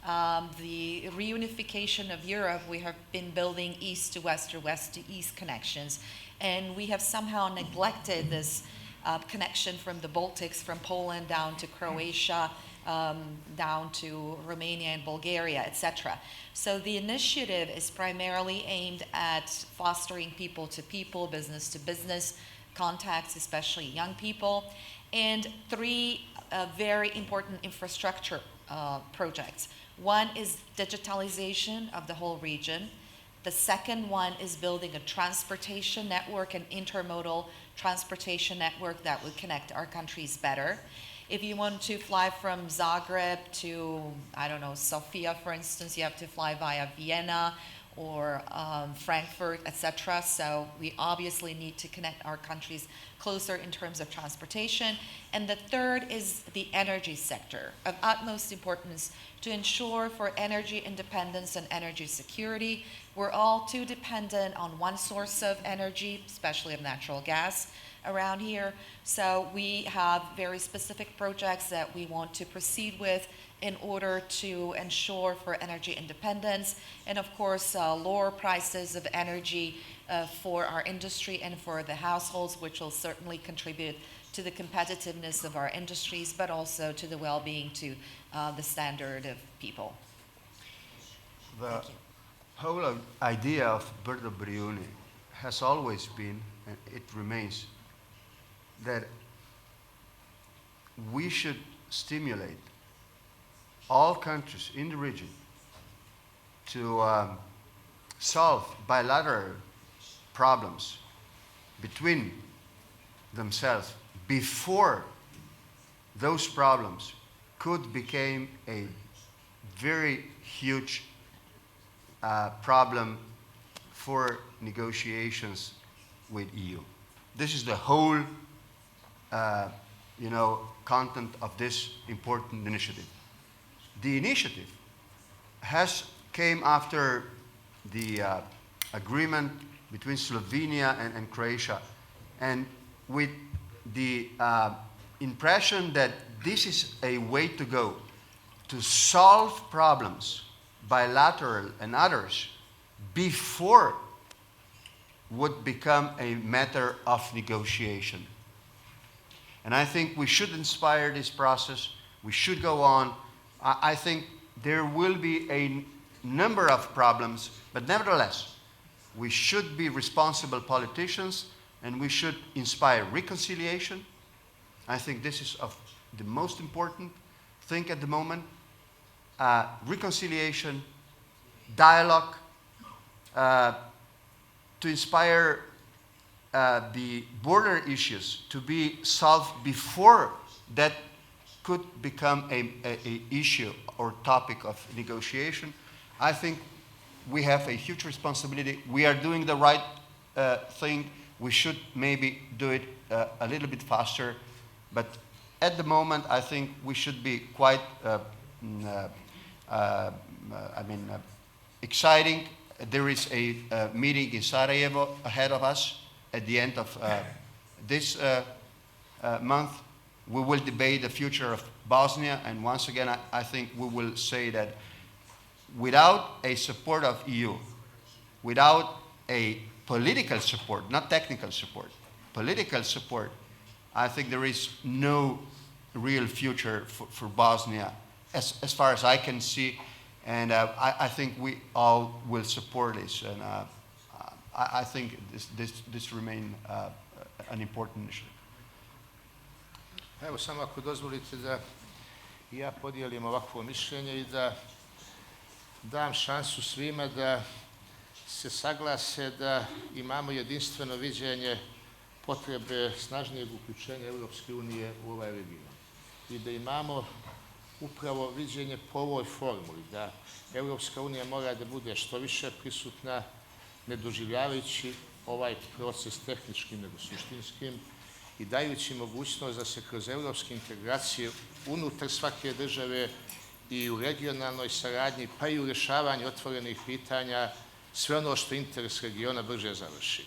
The reunification of Europe, we have been building east to west or west to east connections, and we have somehow neglected this connection from the Baltics, from Poland down to Croatia, down to Romania and Bulgaria, etc. So the initiative is primarily aimed at fostering people-to-people, business-to-business contacts, especially young people, and three very important infrastructure projects. One is digitalization of the whole region. The second one is building a transportation network, an intermodal transportation network that would connect our countries better. If you want to fly from Zagreb to, I don't know, Sofia, for instance, you have to fly via Vienna or Frankfurt, etc. So we obviously need to connect our countries closer in terms of transportation. And the third is the energy sector, of utmost importance to ensure for energy independence and energy security. We're all too dependent on one source of energy, especially of natural gas around here. So we have very specific projects that we want to proceed with in order to ensure for energy independence and, of course, lower prices of energy for our industry and for the households, which will certainly contribute to the competitiveness of our industries, but also to the well-being, to the standard of people. The whole idea of Berto Brioni has always been, and it remains, that we should stimulate all countries in the region to solve bilateral problems between themselves before those problems could become a very huge problem for negotiations with EU. This is the whole content of this important initiative. The initiative came after the agreement between Slovenia and Croatia, and with the impression that this is a way to go to solve problems, bilateral and others, before would become a matter of negotiation. And I think we should inspire this process. We should go on. I think there will be a number of problems, but nevertheless, we should be responsible politicians and we should inspire reconciliation. I think this is of the most important thing at the moment. Reconciliation, dialogue, to inspire the border issues to be solved before that could become a issue or topic of negotiation. I think we have a huge responsibility. We are doing the right thing. We should maybe do it a little bit faster, but at the moment I think we should be quite exciting. There is a meeting in Sarajevo ahead of us at the end of this month. We will debate the future of Bosnia, and once again I think we will say that without a support of EU, without a political support, not technical support, political support, I think there is no real future for Bosnia as far as I can see, and I think we all will support this, and I think this remains an important issue. Evo samo ako dozvolite da i ja podijelim ovakvo mišljenje i da dam šansu svima da se saglase da imamo jedinstveno viđenje potrebe snažnijeg uključenja Europske unije u ovaj region i da imamo upravo viđenje po ovoj formuli, da Europska unija mora da bude što više prisutna, ne doživljavajući ovaj proces tehničkim nego suštinskim i dajući mogućnost da se kroz europske integracije unutar svake države i u regionalnoj saradnji, pa i u rješavanju otvorenih pitanja, sve ono što interes regiona brže završi.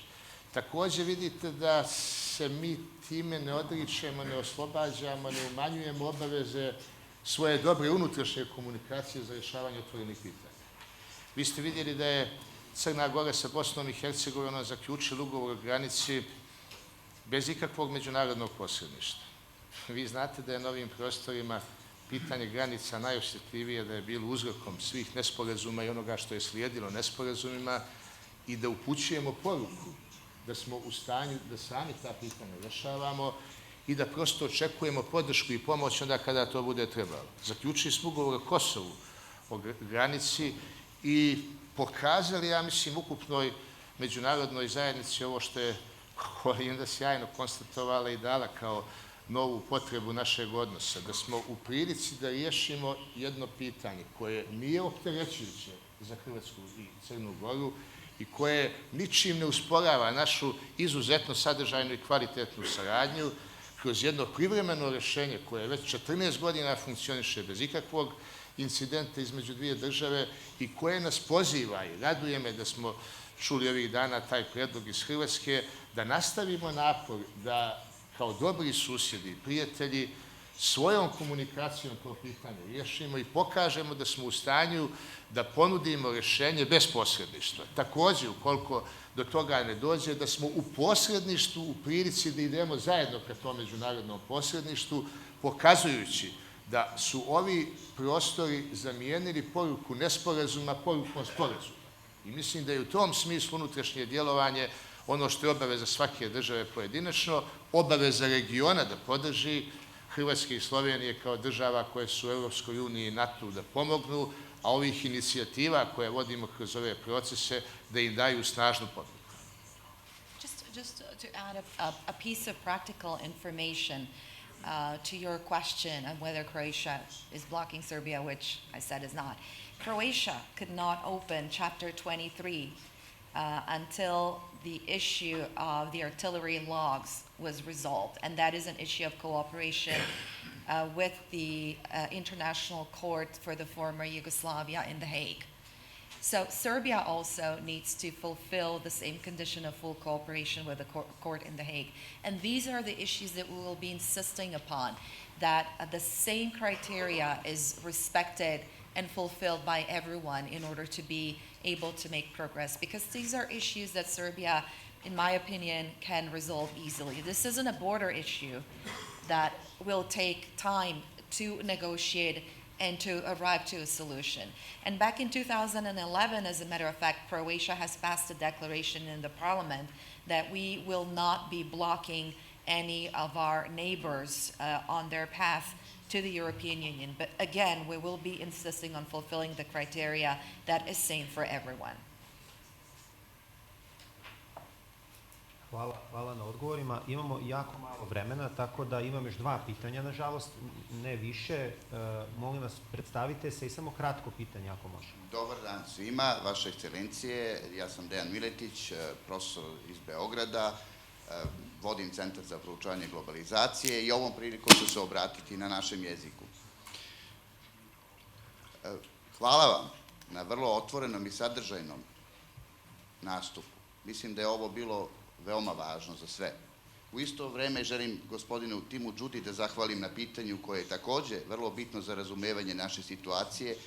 Također vidite da se mi time ne odričemo, ne oslobađamo, ne umanjujemo obaveze svoje dobre unutrašnje komunikacije za rješavanje otvorenih pitanja. Vi ste vidjeli da je Crna Gora sa Bosnom i Hercegovinom zaključila ugovor o granici bez ikakvog međunarodnog posredništva. Vi znate da je na ovim prostorima pitanje granica najosjetljivije, da je bilo uzrokom svih nesporazuma i onoga što je slijedilo nesporazumima i da upućujemo poruku da smo u stanju da sami ta pitanja rješavamo i da prosto očekujemo podršku i pomoć onda kada to bude trebalo. Zaključili smo ugovor o Kosovu, o granici i pokazali, ja mislim, ukupnoj međunarodnoj zajednici ovo što je Kolinda sjajno konstatovala i dala kao novu potrebu našeg odnosa, da smo u prilici da riješimo jedno pitanje koje nije opterećujuće za Hrvatsku i Crnu Goru i koje ničim ne usporava našu izuzetno sadržajnu i kvalitetnu saradnju kroz jedno privremeno rješenje koje već 14 godina funkcioniše bez ikakvog incidenta između dvije države i koje nas poziva i raduje me da smo čuli ovih dana taj predlog iz Hrvatske, da nastavimo napor da kao dobri susjedi i prijatelji svojom komunikacijom to pitanje riješimo i pokažemo da smo u stanju da ponudimo rješenje bez posredništva. Također, ukoliko do toga ne dođe, da smo u posredništvu u prilici da idemo zajedno ka tom međunarodnom posredništvu, pokazujući da su ovi prostori zamijenili poruku nesporazuma porukom sporazuma. I mislim da je u tom smislu unutrašnje djelovanje ono što je obaveza svake države pojedinačno, obaveza regiona da podrži Hrvatske i Slovenije kao država koje su u Europskoj uniji i NATO da pomognu, a ovih inicijativa koje vodimo kroz ove procese da im daju snažnu podršku. Just to add a piece of practical information to your question on whether Croatia is blocking Serbia, which I said is not. Croatia could not open Chapter 23 until the issue of the artillery logs was resolved, and that is an issue of cooperation with the International Court for the former Yugoslavia in The Hague. So Serbia also needs to fulfill the same condition of full cooperation with the court in The Hague. And these are the issues that we will be insisting upon, that the same criteria is respected and fulfilled by everyone in order to be able to make progress. Because these are issues that Serbia, in my opinion, can resolve easily. This isn't a border issue that will take time to negotiate and to arrive to a solution. And back in 2011, as a matter of fact, Croatia has passed a declaration in the parliament that we will not be blocking any of our neighbors on their path to the European Union. But again, we will be insisting on fulfilling the criteria that is same for everyone. Hvala na odgovorima. Imamo jako malo vremena, tako da imam još 2 pitanja, nažalost, ne više. Molim vas, predstavite se i samo kratko pitanje, ako može. Dobar dan svima, vaše ekscelencije. Ja sam Dejan Miletić, profesor iz Beograda, vodim Centar za proučavanje globalizacije i ovom prilikom ću se obratiti na našem jeziku. Hvala vam na vrlo otvorenom i sadržajnom nastupu. Mislim da je ovo bilo veoma važno za sve. U isto vreme želim gospodinu Timu Đudi da zahvalim na pitanju koje je takođe vrlo bitno za razumevanje naše situacije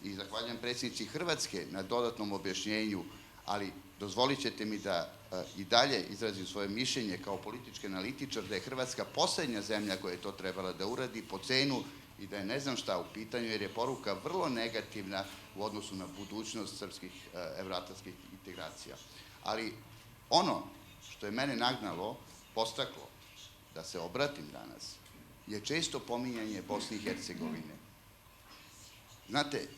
i zahvaljujem predsjednici Hrvatske na dodatnom objašnjenju, ali dozvolit ćete mi da i dalje izrazim svoje mišljenje kao politički analitičar da je Hrvatska posljednja zemlja koja je to trebala da uradi po cenu i da je ne znam šta u pitanju, jer je poruka vrlo negativna u odnosu na budućnost srpskih evroatlantskih integracija. Ali ono što je mene nagnalo, postaklo da se obratim danas, je često pominjanje Bosne i Hercegovine. Znate,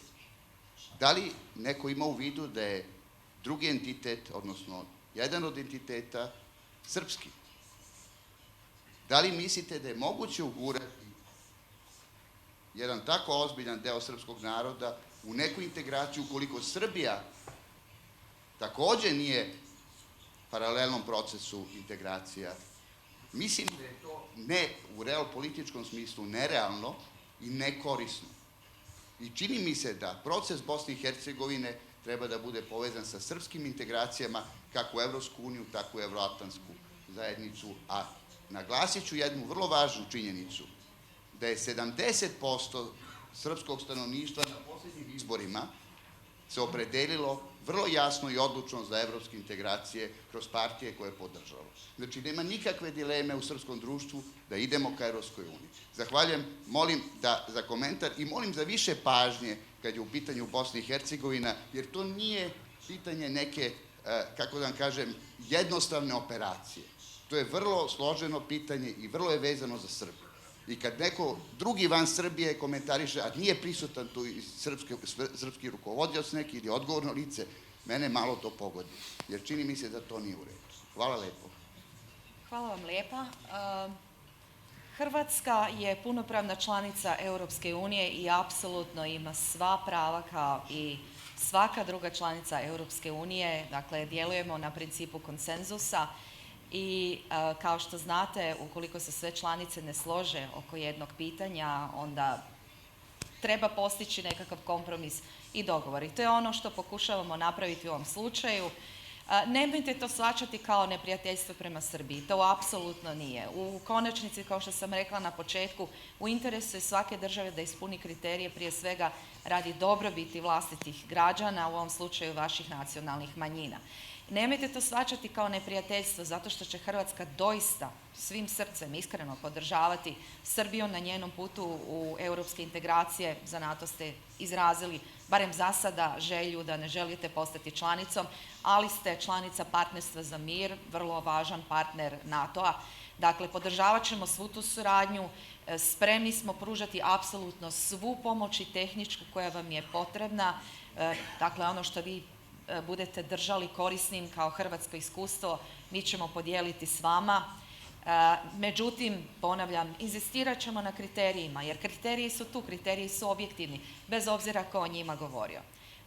da li neko ima u vidu da je drugi entitet, odnosno jedan od entiteta, srpski? Da li mislite da je moguće ugurati jedan tako ozbiljan deo srpskog naroda u neku integraciju ukoliko Srbija takođe nije paralelnom procesu integracija? Mislim da je to ne u realpolitičkom smislu nerealno i nekorisno. I čini mi se da proces Bosne i Hercegovine treba da bude povezan sa srpskim integracijama kako u Evropsku uniju, tako u Evroatlantsku zajednicu. A naglasit ću jednu vrlo važnu činjenicu, da je 70% srpskog stanovništva na posljednjim izborima se opredelilo vrlo jasno i odlučno za evropske integracije kroz partije koje je podržalo. Znači, nema nikakve dileme u srpskom društvu da idemo ka Evropskoj uniji. Zahvaljujem, molim za komentar i molim za više pažnje kad je u pitanju Bosna i Hercegovina, jer to nije pitanje neke, kako da vam kažem, jednostavne operacije. To je vrlo složeno pitanje i vrlo je vezano za Srbiju. I kad neko drugi van Srbije komentariše, a nije prisutan tu i srpski rukovodioc neki ili odgovorno lice, mene malo to pogodi, jer čini mi se da to nije u redu. Hvala lepo. Hvala vam lijepa. Hrvatska je punopravna članica Europske unije i apsolutno ima sva prava kao i svaka druga članica Europske unije. Dakle, djelujemo na principu konsenzusa i kao što znate, ukoliko se sve članice ne slože oko jednog pitanja, onda treba postići nekakav kompromis i dogovor. I to je ono što pokušavamo napraviti u ovom slučaju. Nemojte to shvaćati kao neprijateljstvo prema Srbiji, to apsolutno nije. U konačnici, kao što sam rekla na početku, u interesu je svake države da ispuni kriterije, prije svega radi dobrobiti vlastitih građana, u ovom slučaju vaših nacionalnih manjina. Nemojte to shvaćati kao neprijateljstvo, zato što će Hrvatska doista svim srcem iskreno podržavati Srbiju na njenom putu u europske integracije. Za NATO ste izrazili, barem za sada, želju da ne želite postati članicom, ali ste članica Partnerstva za mir, vrlo važan partner NATO-a. Dakle, podržavat ćemo svu tu suradnju, spremni smo pružati apsolutno svu pomoć i tehničku koja vam je potrebna. Dakle, ono što vi budete držali korisnim kao hrvatsko iskustvo, mi ćemo podijeliti s vama. Međutim, ponavljam, inzistirat ćemo na kriterijima, jer kriteriji su tu, kriteriji su objektivni, bez obzira ko o njima govorio.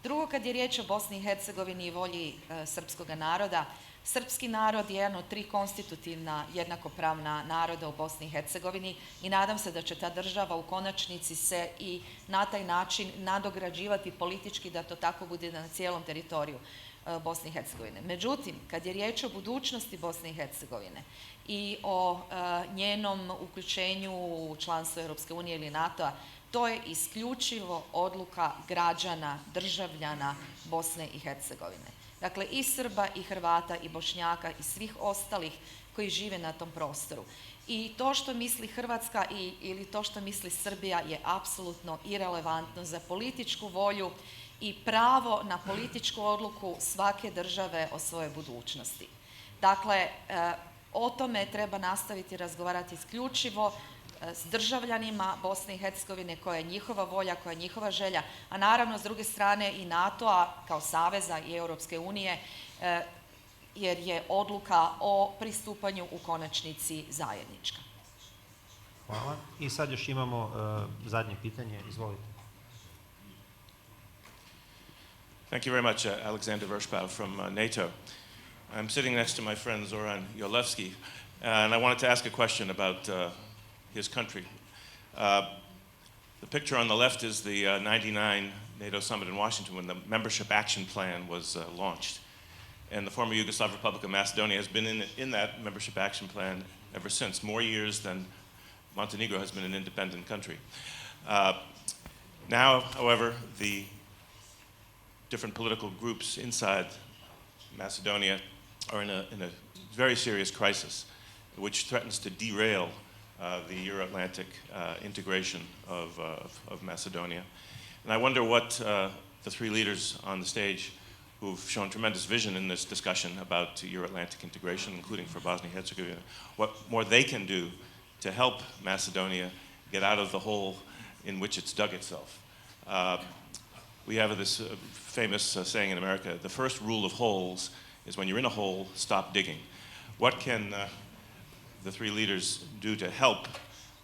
Drugo, kad je riječ o Bosni i Hercegovini i volji srpskog naroda, srpski narod je jedan od 3 konstitutivna jednakopravna naroda u Bosni i Hercegovini i nadam se da će ta država u konačnici se i na taj način nadograđivati politički, da to tako bude na cijelom teritoriju Bosne i Hercegovine. Međutim, kad je riječ o budućnosti Bosne i Hercegovine i o njenom uključenju u članstvo Europske unije ili NATO-a, to je isključivo odluka građana, državljana Bosne i Hercegovine. Dakle, i Srba, i Hrvata, i Bošnjaka, i svih ostalih koji žive na tom prostoru. I to što misli Hrvatska ili to što misli Srbija je apsolutno irelevantno za političku volju i pravo na političku odluku svake države o svojoj budućnosti. Dakle, o tome treba nastaviti razgovarati isključivo s državljanima Bosne i Hercegovine, koja je njihova volja, koja je njihova želja, a naravno s druge strane i NATO-a kao saveza i Europske unije, jer je odluka o pristupanju u konačnici zajednička. Hvala. I sad još imamo zadnje pitanje. Izvolite. Thank you very much, Alexander Vershbow from NATO. I'm sitting next to my friend Zoran Yolevski, and I wanted to ask a question about his country. The picture on the left is the 99 NATO summit in Washington when the membership action plan was launched. And the former Yugoslav Republic of Macedonia has been in that membership action plan ever since, more years than Montenegro has been an independent country. Now, however, the different political groups inside Macedonia are in a very serious crisis, which threatens to derail the Euro-Atlantic integration of Macedonia. And I wonder what the 3 leaders on the stage who've shown tremendous vision in this discussion about Euro-Atlantic integration, including for Bosnia and Herzegovina, what more they can do to help Macedonia get out of the hole in which it's dug itself. We have this famous saying in America, the first rule of holes is when you're in a hole, stop digging. What can the 3 leaders do to help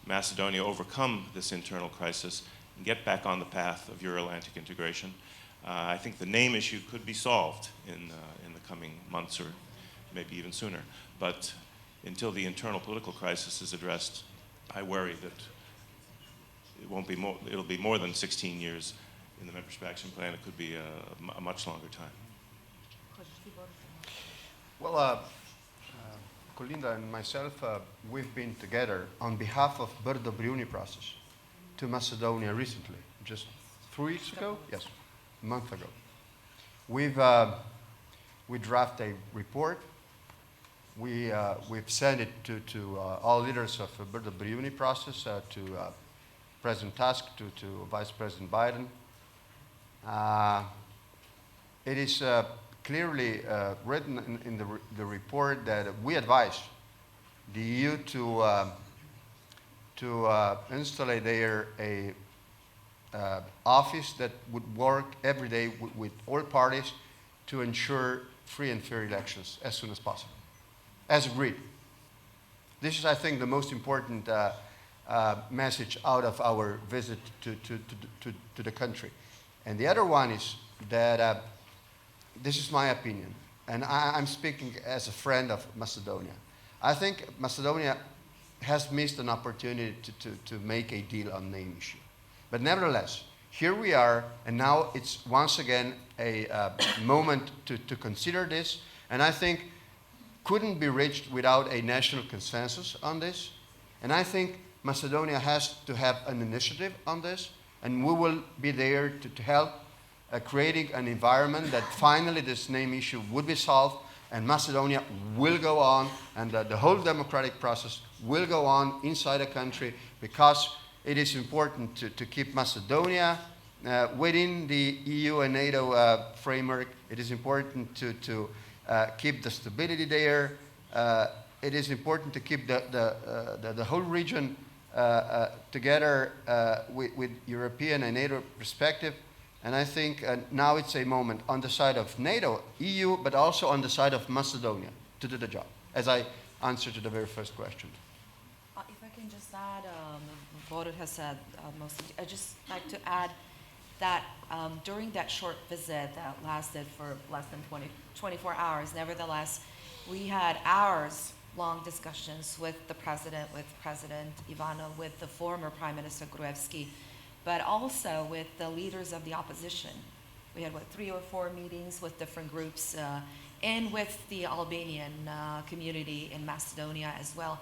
Macedonia overcome this internal crisis and get back on the path of Euro-Atlantic integration? I think the name issue could be solved in the coming months or maybe even sooner. But until the internal political crisis is addressed, I worry that it'll be more than 16 years in the membership action plan. It could be a much longer time. Well, Kolinda and myself, we've been together on behalf of Brdo Briuni process to Macedonia recently, just 3 weeks ago? Yes, a month ago. We draft a report. We've sent it to all leaders of the Briuni process, to President Tusk, to Vice President Biden. It is clearly written in the report that we advise the EU to install there a office that would work every day with all parties to ensure free and fair elections as soon as possible, as agreed. This is, I think, the most important message out of our visit to the country. And the other one is that this is my opinion, and I'm speaking as a friend of Macedonia. I think Macedonia has missed an opportunity to make a deal on name issue. But nevertheless, here we are, and now it's once again a moment to consider this, and I think couldn't be reached without a national consensus on this. And I think Macedonia has to have an initiative on this, and we will be there to help creating an environment that finally this name issue would be solved, and Macedonia will go on, and the whole democratic process will go on inside the country, because it is important to keep Macedonia within the EU and NATO framework. It is important to keep the stability there. It is important to keep the whole region together with European and NATO perspective. And I think now it's a moment on the side of NATO, EU, but also on the side of Macedonia to do the job, as I answered to the very first question. If I can just add, Borut has said most of it. I'd just like to add that during that short visit that lasted for less than 24 hours, nevertheless, we had hours-long discussions with the president, with President Ivanov, with the former Prime Minister Gruevski, but also with the leaders of the opposition. We had, 3 or 4 meetings with different groups, and with the Albanian community in Macedonia as well.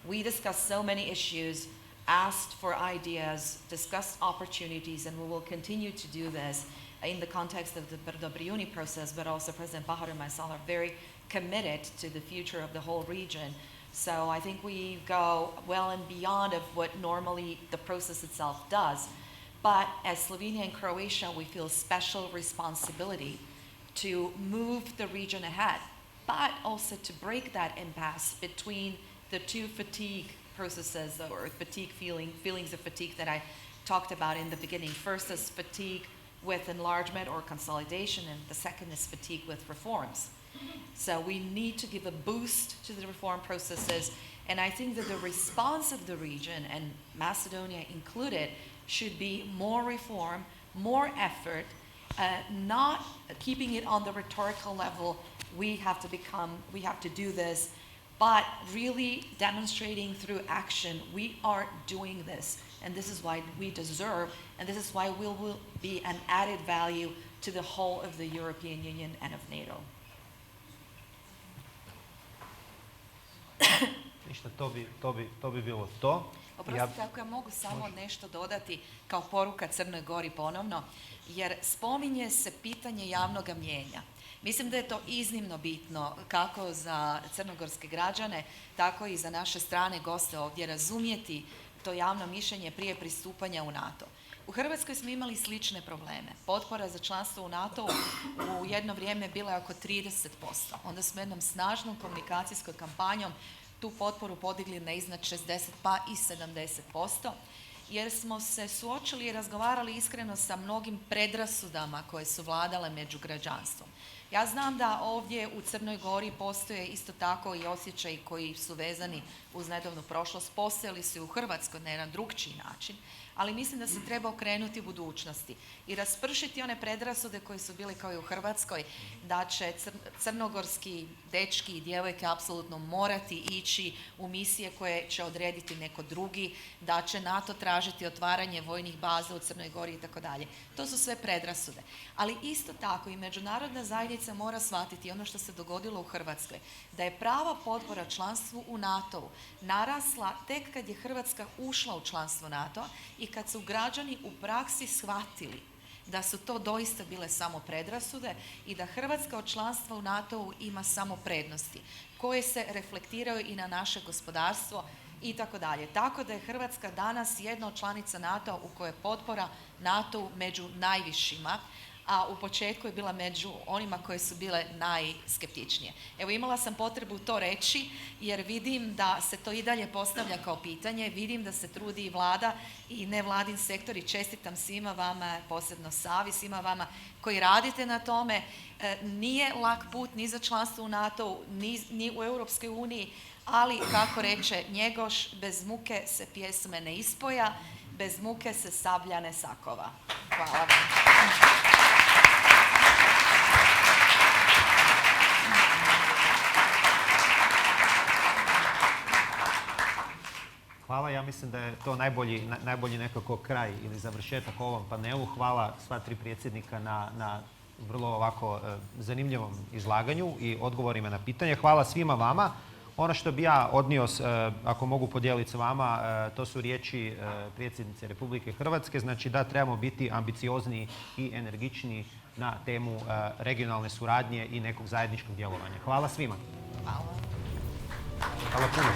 We discussed so many issues, asked for ideas, discussed opportunities, and we will continue to do this in the context of the Briuni process, but also President Bahar and myself are very committed to the future of the whole region. So I think we go well and beyond of what normally the process itself does. But as Slovenia and Croatia, we feel special responsibility to move the region ahead, but also to break that impasse between the two fatigue processes, or feelings of fatigue that I talked about in the beginning. First is fatigue with enlargement or consolidation, and the second is fatigue with reforms. So we need to give a boost to the reform processes, and I think that the response of the region, and Macedonia included, should be more reform, more effort, not keeping it on the rhetorical level, we have to do this, but really demonstrating through action, we are doing this, and this is why we deserve, and this is why we will be an added value to the whole of the European Union and of NATO. Ništa, to bi bilo to. Oprostite, ako ja mogu samo nešto dodati kao poruka Crnoj Gori ponovno, jer spominje se pitanje javnog mnijenja. Mislim da je to iznimno bitno kako za crnogorske građane, tako i za naše strane goste ovdje razumjeti to javno mišljenje prije pristupanja u NATO. U Hrvatskoj smo imali slične probleme. Potpora za članstvo u NATO u jedno vrijeme bila je oko 30%. Onda smo jednom snažnom komunikacijskom kampanjom tu potporu podigli na iznad 60 pa i 70%, jer smo se suočili i razgovarali iskreno sa mnogim predrasudama koje su vladale među građanstvom. Ja znam da ovdje u Crnoj Gori postoje isto tako i osjećaji koji su vezani uz nedavnu prošlost, postojali su i u Hrvatskoj na jedan drukčiji način, ali mislim da se treba okrenuti budućnosti i raspršiti one predrasude koje su bile kao i u Hrvatskoj, da će crnogorski dečki i djevojke apsolutno morati ići u misije koje će odrediti neko drugi, da će NATO tražiti otvaranje vojnih baza u Crnoj Gori itd. To su sve predrasude. Ali isto tako i međunarodna zajednica članica mora shvatiti ono što se dogodilo u Hrvatskoj, da je prava potpora članstvu u NATO-u narasla tek kad je Hrvatska ušla u članstvo NATO i kad su građani u praksi shvatili da su to doista bile samo predrasude i da Hrvatska od članstva u NATO-u ima samo prednosti koje se reflektiraju i na naše gospodarstvo i tako dalje. Tako da je Hrvatska danas jedna od članica NATO-a u kojoj je potpora NATO-u među najvišima, a u početku je bila među onima koje su bile najskeptičnije. Evo, imala sam potrebu to reći jer vidim da se to i dalje postavlja kao pitanje, vidim da se trudi i vlada i nevladin sektor i čestitam svima vama, posebno Savi, svima vama koji radite na tome. Nije lak put ni za članstvo u NATO-u, ni u Europskoj uniji, ali kako reče Njegoš, bez muke se pjesme ne ispoja, bez muke se sablja ne sakova. Hvala vam. Hvala, ja mislim da je to najbolji nekako kraj ili završetak ovom panelu. Hvala sva tri predsjednika na vrlo ovako zanimljivom izlaganju i odgovorima na pitanje. Hvala svima vama. Ono što bi ja odnio, ako mogu podijeliti s vama, to su riječi predsjednice Republike Hrvatske, znači da trebamo biti ambiciozniji i energičniji na temu regionalne suradnje i nekog zajedničkog djelovanja. Hvala svima. Hvala. Hvala puno.